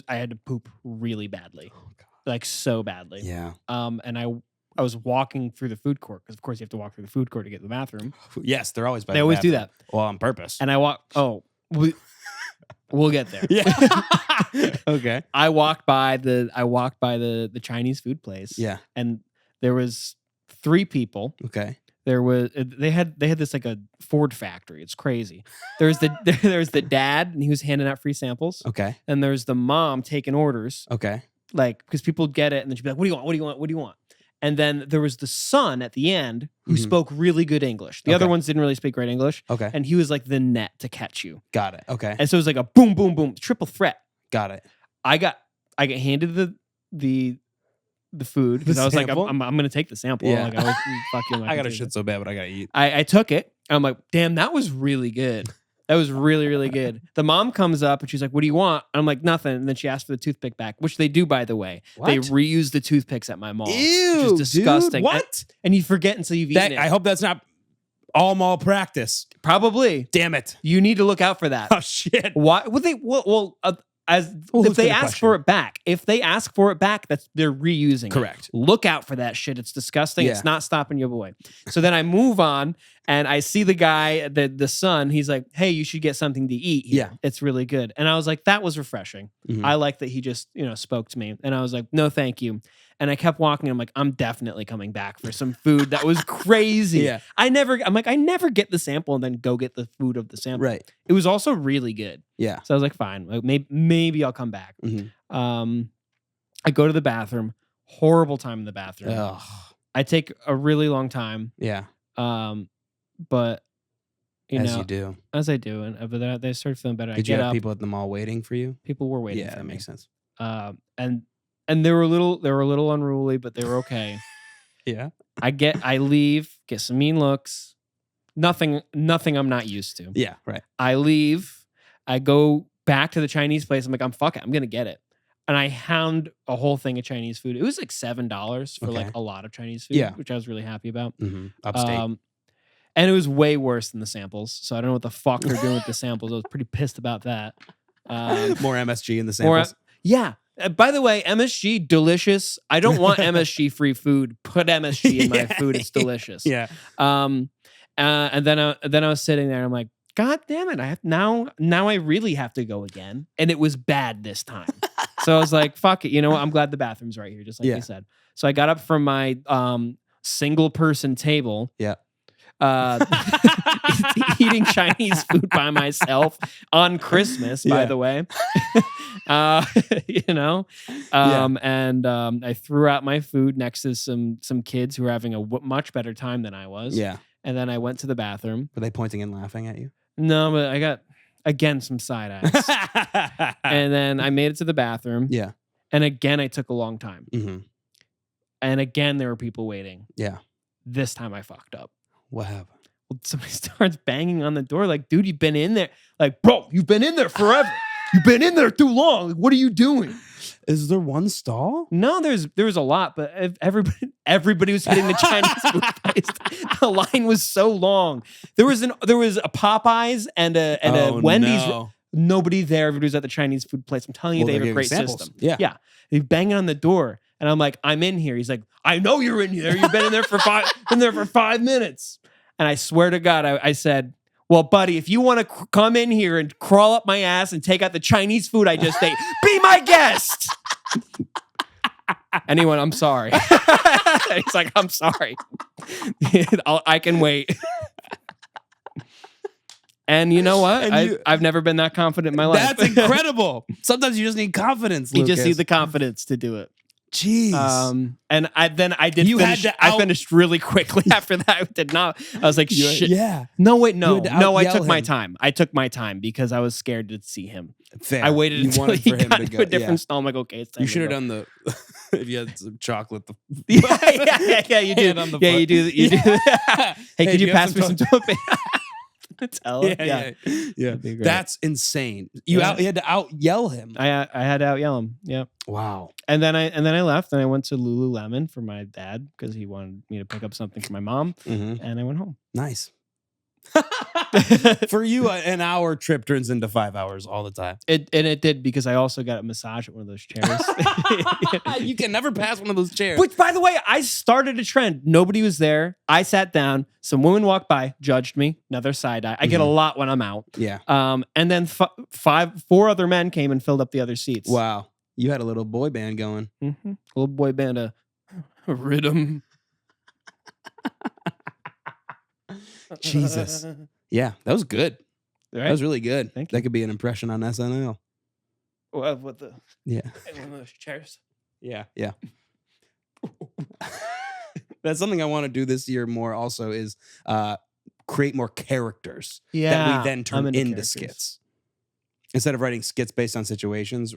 had to poop really badly. Oh, God. Like so badly. Yeah. And I was walking through the food court, because of course you have to walk through the food court to get to the bathroom. Yes, they're always by They the always bathroom. do that. Well, on purpose. And I we'll get there. Yeah. Okay. I walked by the Chinese food place. Yeah. And there was 3 people. Okay. They had this like a Ford factory. It's crazy. There's the dad, and he was handing out free samples. Okay. And there's the mom taking orders. Okay. Like, because people would get it, and then she'd be like, "What do you want? What do you want? What do you want?" And then there was the son at the end who spoke really good English. The other ones didn't really speak great English. Okay. And he was like the net to catch you. Got it. Okay. And so it was like a boom, boom, boom, triple threat. Got it. I got handed the food because I was like, I'm gonna take the sample. Yeah. Like, I was, fuck you. I got a shit so bad, but I gotta eat. I took it. I'm like, damn, that was really good. That was really, really good. The mom comes up and she's like, what do you want? And I'm like, nothing. And then she asked for the toothpick back, which they do, by the way. What? They reuse the toothpicks at my mall. Ew, which is disgusting. Dude, what? And you forget until you've eaten it. I hope that's not all mall practice. Probably. Damn it. You need to look out for that. Oh, shit. Why? If they ask for it back, they're reusing Correct. it. Look out for that shit. It's disgusting. Yeah. It's not stopping your boy. So then I move on and I see the guy, the son, he's like, hey, you should get something to eat here. Yeah. It's really good. And I was like, that was refreshing. Mhm. I like that he just, spoke to me. And I was like, no, thank you. And I kept walking. I'm like, I'm definitely coming back for some food. That was crazy. Yeah. I never get the sample and then go get the food of the sample. Right. It was also really good. Yeah. So I was like, fine, like maybe I'll come back. Mhm. I go to the bathroom. Horrible time in the bathroom. Ugh. I take a really long time. Yeah. But As you do. as I do, and but then they started feeling better. Did I you get have up. people at the mall waiting for you? People were waiting Yeah, for that me. makes sense. And they were a little unruly, but they were okay. Yeah. I leave, get some mean looks. Nothing I'm not used to. Yeah, right. I leave. I go back to the Chinese place. I'm like, I'm gonna get it. And I hound a whole thing of Chinese food. It was like $7 for like a lot of Chinese food, Yeah. which I was really happy about. Mm-hmm. Upstate. And it was way worse than the samples. So I don't know what the fuck they're doing with the samples. I was pretty pissed about that. More MSG in the samples. Yeah. By the way, MSG, delicious. I don't want MSG free food. Put MSG in my food. It's delicious. Yeah. And then I was sitting there. I'm like, God damn it! Now I really have to go again, and it was bad this time. So I was like, fuck it. You know what? I'm glad the bathroom's right here, just like you said. So I got up from my single person table. Yeah. Eating Chinese food by myself on Christmas, by the way. And I threw out my food next to some kids who were having a much better time than I was. Yeah. And then I went to the bathroom. Were they pointing and laughing at you? No, but I got, again, some side eyes. And then I made it to the bathroom. Yeah. And again, I took a long time. Mm-hmm. And again, there were people waiting. Yeah. This time I fucked up. What happened? Well, somebody starts banging on the door like, dude, you've been in there. Like, bro, you've been in there forever. You've been in there too long. Like, what are you doing? Is there one stall? No, there was a lot, but everybody was hitting the Chinese food place. The line was so long. There was a Popeyes and a Wendy's. No. Nobody there. Everybody was at the Chinese food place. I'm telling you, they have a great system. Yeah. He's banging on the door, and I'm like, I'm in here. He's like, I know you're in here. You've been in there for 5 minutes. And I swear to God, I said, well, buddy, if you want to come in here and crawl up my ass and take out the Chinese food I just ate, be my guest. Anyone, I'm sorry. He's like, I'm sorry. I can wait. And you know what? I've never been that confident in my life. That's incredible. Sometimes you just need confidence, Lucas. You just need the confidence to do it. Jeez. And I finish. I finished really quickly after that. I did not. I was like, shit. Yeah. No, wait, no. I took my him. time. I took my time because I was scared to see him. Fair. I waited You until wanted he for him got to to go. a different Yeah. stall. I'm like, okay, it's time. You should have to done the if you had some chocolate. yeah. You do. on the Yeah, foot. you do. You do. Hey, could you do you have pass me some toilet paper? Tell him. Yeah. That'd be great. That's insane. You had to out yell him. I had to out yell him. Yeah. Wow. And then I left and I went to Lululemon for my dad because he wanted me to pick up something for my mom. Mm-hmm. And I went home. Nice. For you, an hour trip turns into 5 hours all the time. It did because I also got a massage at one of those chairs. You can never pass one of those chairs. Which, by the way, I started a trend. Nobody was there. I sat down. Some women walked by, judged me. Another side eye. I get a lot when I'm out. Yeah. And then four other men came and filled up the other seats. Wow. You had a little boy band going. Mm-hmm. Little boy band of rhythm. Jesus. Yeah, that was good. Right? That was really good. Thank you. That could be an impression on SNL. With the Yeah. one of those chairs. Yeah. That's something I want to do this year more also is create more characters that Yeah, we then turn into skits. Instead of writing skits based on situations,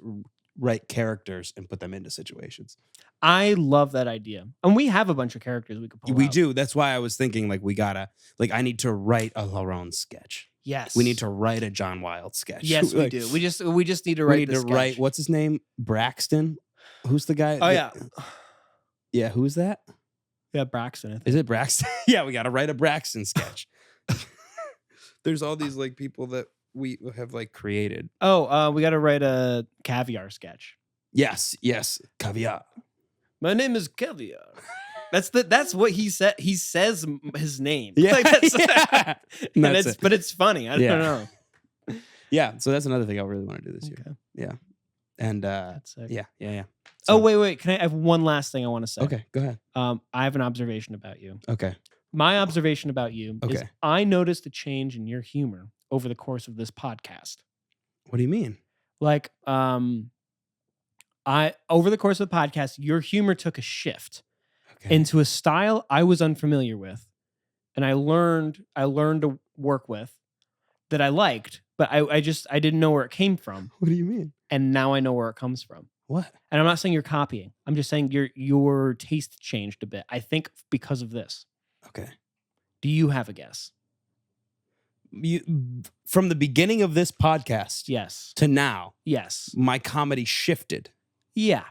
write characters and put them into situations. I love that idea. And we have a bunch of characters we could pull We out. do. That's why I was thinking like we gotta, like I need to write a Laurent sketch. Yes. We need to write a John Wilde sketch. Yes, like, we do. We just need to write the sketch. Write, what's his name? Braxton? Who's the guy? Oh, yeah. Yeah, who's that? Yeah, Braxton. I think. Is it Braxton? Yeah, we got to write a Braxton sketch. There's all these like people that we have like created. Oh, we got to write a caviar sketch. Yes, caviar. My name is Caviar. That's what he said. He says his name. Yeah, like that's, yeah. But it's funny. I don't know. Yeah, so that's another thing I really want to do this year. Okay. Yeah, and That's sick. yeah. So, wait. Can I have one last thing I want to say? Okay, go ahead. I have an observation about you. Okay. My observation about you is I noticed a change in your humor over the course of this podcast. What do you mean? Like, over the course of the podcast, your humor took a shift into a style I was unfamiliar with, and I learned to work with that I liked, but I didn't know where it came from. What do you mean? And now I know where it comes from. What? And I'm not saying you're copying. I'm just saying your taste changed a bit. I think because of this. Okay. Do you have a guess? From the beginning of this podcast, Yes. to now, Yes. my comedy shifted. Yeah.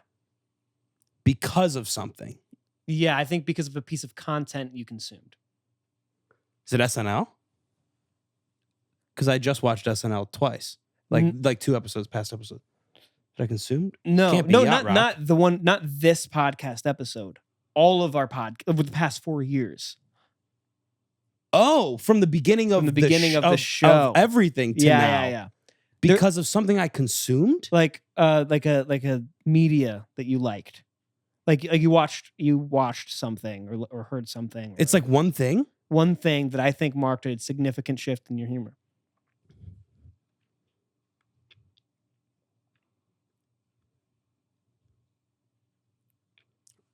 Because of something. Yeah, I think because of a piece of content you consumed. Is it SNL? Because I just watched SNL twice, like 2 episodes, past episodes. That I consumed? No, Can't be no, Yacht Rock. not this podcast episode. All of our over the past 4 years. Oh, from the beginning of the show, of everything to now. Yeah. Because of something I consumed, like a media that you liked, like you watched something or heard something. It's like one thing that I think marked a significant shift in your humor.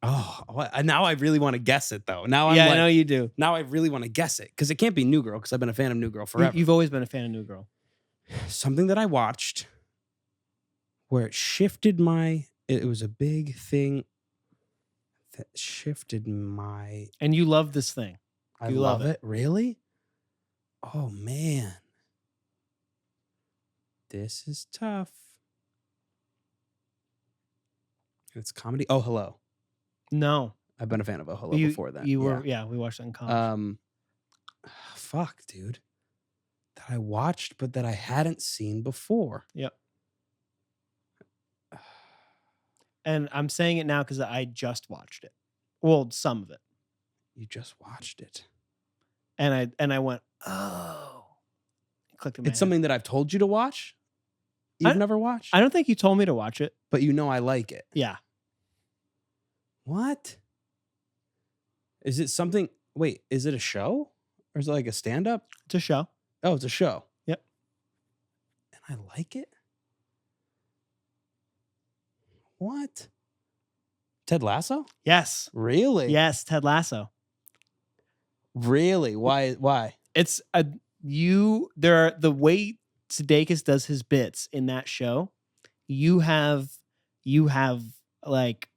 Oh, now I really want to guess it though. Now I know you do. Now I really want to guess it because it can't be New Girl because I've been a fan of New Girl forever. You've always been a fan of New Girl. Something that I watched where it shifted it was a big thing that shifted my... And you love this thing. I love it. Really? Oh, man. This is tough. It's comedy. Oh, Hello. No. I've been a fan of Oh, Hello before that. You were, yeah, we watched that in college. Fuck, dude. That I watched, but that I hadn't seen before. Yep. And I'm saying it now because I just watched it. Well, some of it. You just watched it. And I went, oh. Clicked in my head. Something that I've told you to watch? You've never watched? I don't think you told me to watch it. But you know I like it. Yeah. What? Is it something... Wait, is it a show? Or is it like a stand-up? It's a show. Oh, it's a show. Yep. And I like it? What? Ted Lasso? Yes. Really? Yes, Ted Lasso. Really? Why? It's the way Sudeikis does his bits in that show. You have like,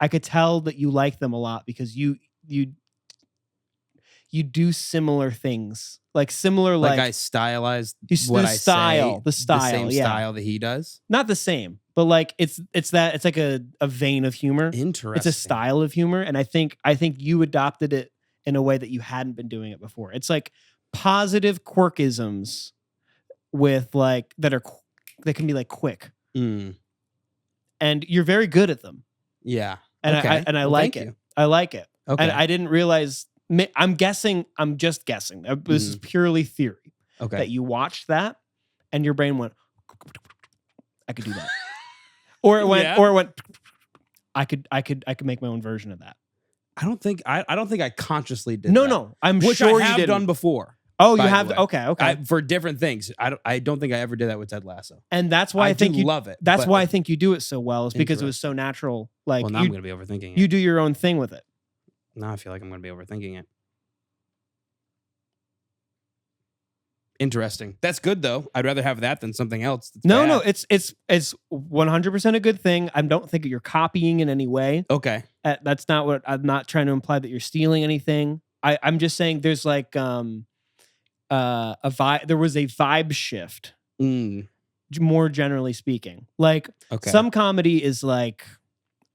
I could tell that you like them a lot because you do similar things, like similar, like I stylized what I say, the same style that he does. Not the same, but like it's like a vein of humor. Interesting. It's a style of humor, and I think you adopted it in a way that you hadn't been doing it before. It's like positive quirkisms with like that can be like quick, and you're very good at them. Yeah. And okay. I like it. I like it. Okay. And I didn't realize. I'm just guessing. This is purely theory. Okay. That you watched that, and your brain went, I could do that, or it went, I could make my own version of that. I don't think I consciously did. No. I'm sure I have you did done before. Oh, you have. Okay. For different things. I don't think I ever did that with Ted Lasso. And that's why I think you love it. That's why I think you do it so well. Is because it was so natural. Like, well, now I'm going to be overthinking it. You do your own thing with it. Now I feel like I'm going to be overthinking it. Interesting. That's good though. I'd rather have that than something else. No, it's 100% a good thing. I don't think you're copying in any way. Okay. That's not what I'm not trying to imply that you're stealing anything. I'm just saying there's like a vibe. There was a vibe shift. More generally speaking, like some comedy is like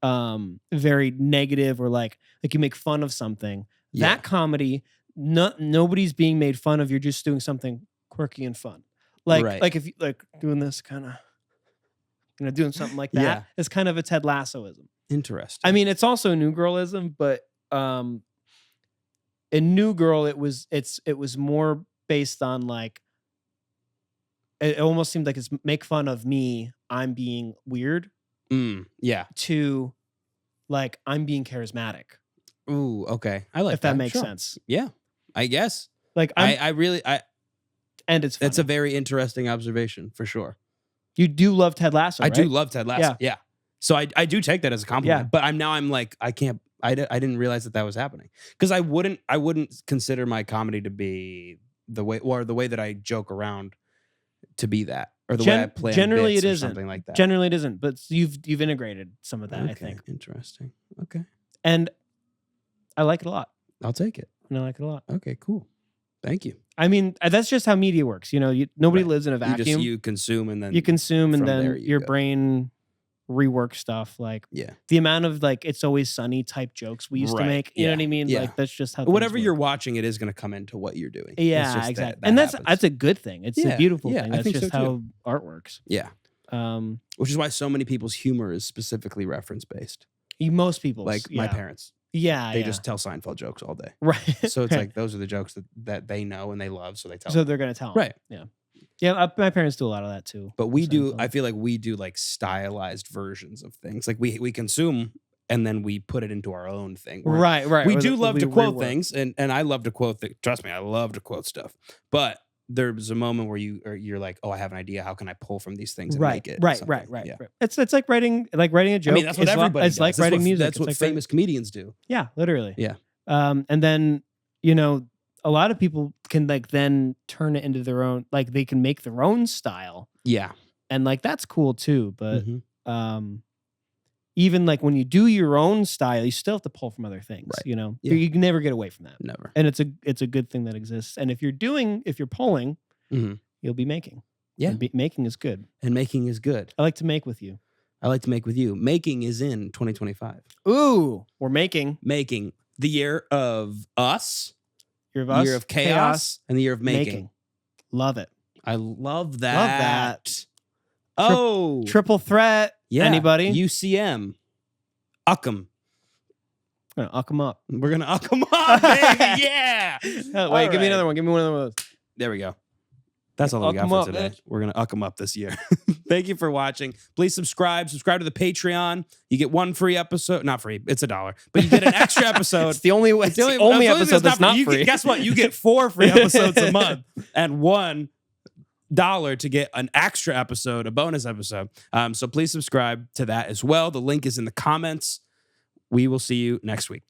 very negative or like you make fun of something. Yeah. That comedy, nobody's being made fun of. You're just doing something quirky and fun. Like if you like doing this kind of, doing something like that. Yeah. It's kind of a Ted Lassoism. Interesting. I mean, it's also New Girlism, but in New Girl, it was more based on like, it almost seemed like it's make fun of me. I'm being weird. Yeah. To like, I'm being charismatic. Ooh, okay. I like if that makes sense. Yeah, I guess. Like and it's funny. It's a very interesting observation for sure. You do love Ted Lasso, right? I do love Ted Lasso. Yeah. So I do take that as a compliment. Yeah. But I'm like, I can't. I didn't realize that was happening because I wouldn't consider my comedy to be the way that I joke around to be that, or the way I play. Generally, it isn't something like that. Generally, it isn't. But you've integrated some of that. Okay, I think. Interesting. Okay. And I like it a lot. I'll take it. And I like it a lot. Okay, cool. Thank you. I mean, that's just how media works. Nobody lives in a vacuum. You consume and then your brain reworks stuff. Like the amount of like It's Always Sunny type jokes we used to make. You know what I mean? Yeah. Like that's just how. Whatever you're watching, it is going to come into what you're doing. Yeah, exactly. And that's a good thing. It's a beautiful thing. That's just how art works. Yeah. Which is why so many people's humor is specifically reference based. Most people, like my parents. Yeah, they just tell Seinfeld jokes all day. Right. So it's like those are the jokes that they know and they love, so they tell. So they're gonna tell. Right. Yeah. Yeah. My parents do a lot of that too. But we do. I feel like we do like stylized versions of things. Like we consume and then we put it into our own thing. Right. We do love to quote things, and I love to quote. Trust me, I love to quote stuff. But there's a moment where you're like, oh, I have an idea. How can I pull from these things and make it? Right. Yeah. It's like writing a joke. I mean, that's what everybody does. It's like writing music. That's what famous comedians do. Yeah, literally. Yeah. And then a lot of people can like then turn it into their own. Like they can make their own style. Yeah. And like that's cool too. But even like when you do your own style, you still have to pull from other things. Right. You can never get away from that. Never. And it's a good thing that exists. And if you're pulling, you'll be making. Yeah. Making is good. And making is good. I like to make with you. I like to make with you. Making is in 2025. Ooh, we're making. Making. The year of us. Year of us. Year of chaos. And the year of making. Love it. I love that. Triple threat. Yeah. Anybody? UCM. Uckum. We're gonna uck them up. We're gonna uck them up, baby. Yeah. Wait, give me another one. Give me one of those. There we go. That's all we got for today. We're gonna uck them up this year. Thank you for watching. Please subscribe. Subscribe to the Patreon. You get one free episode. Not free. It's $1, but you get an extra episode. It's the only episode that's not free. Guess what? You get 4 free episodes a month and $1 to get an extra episode, a bonus episode. So please subscribe to that as well. The link is in the comments. We will see you next week.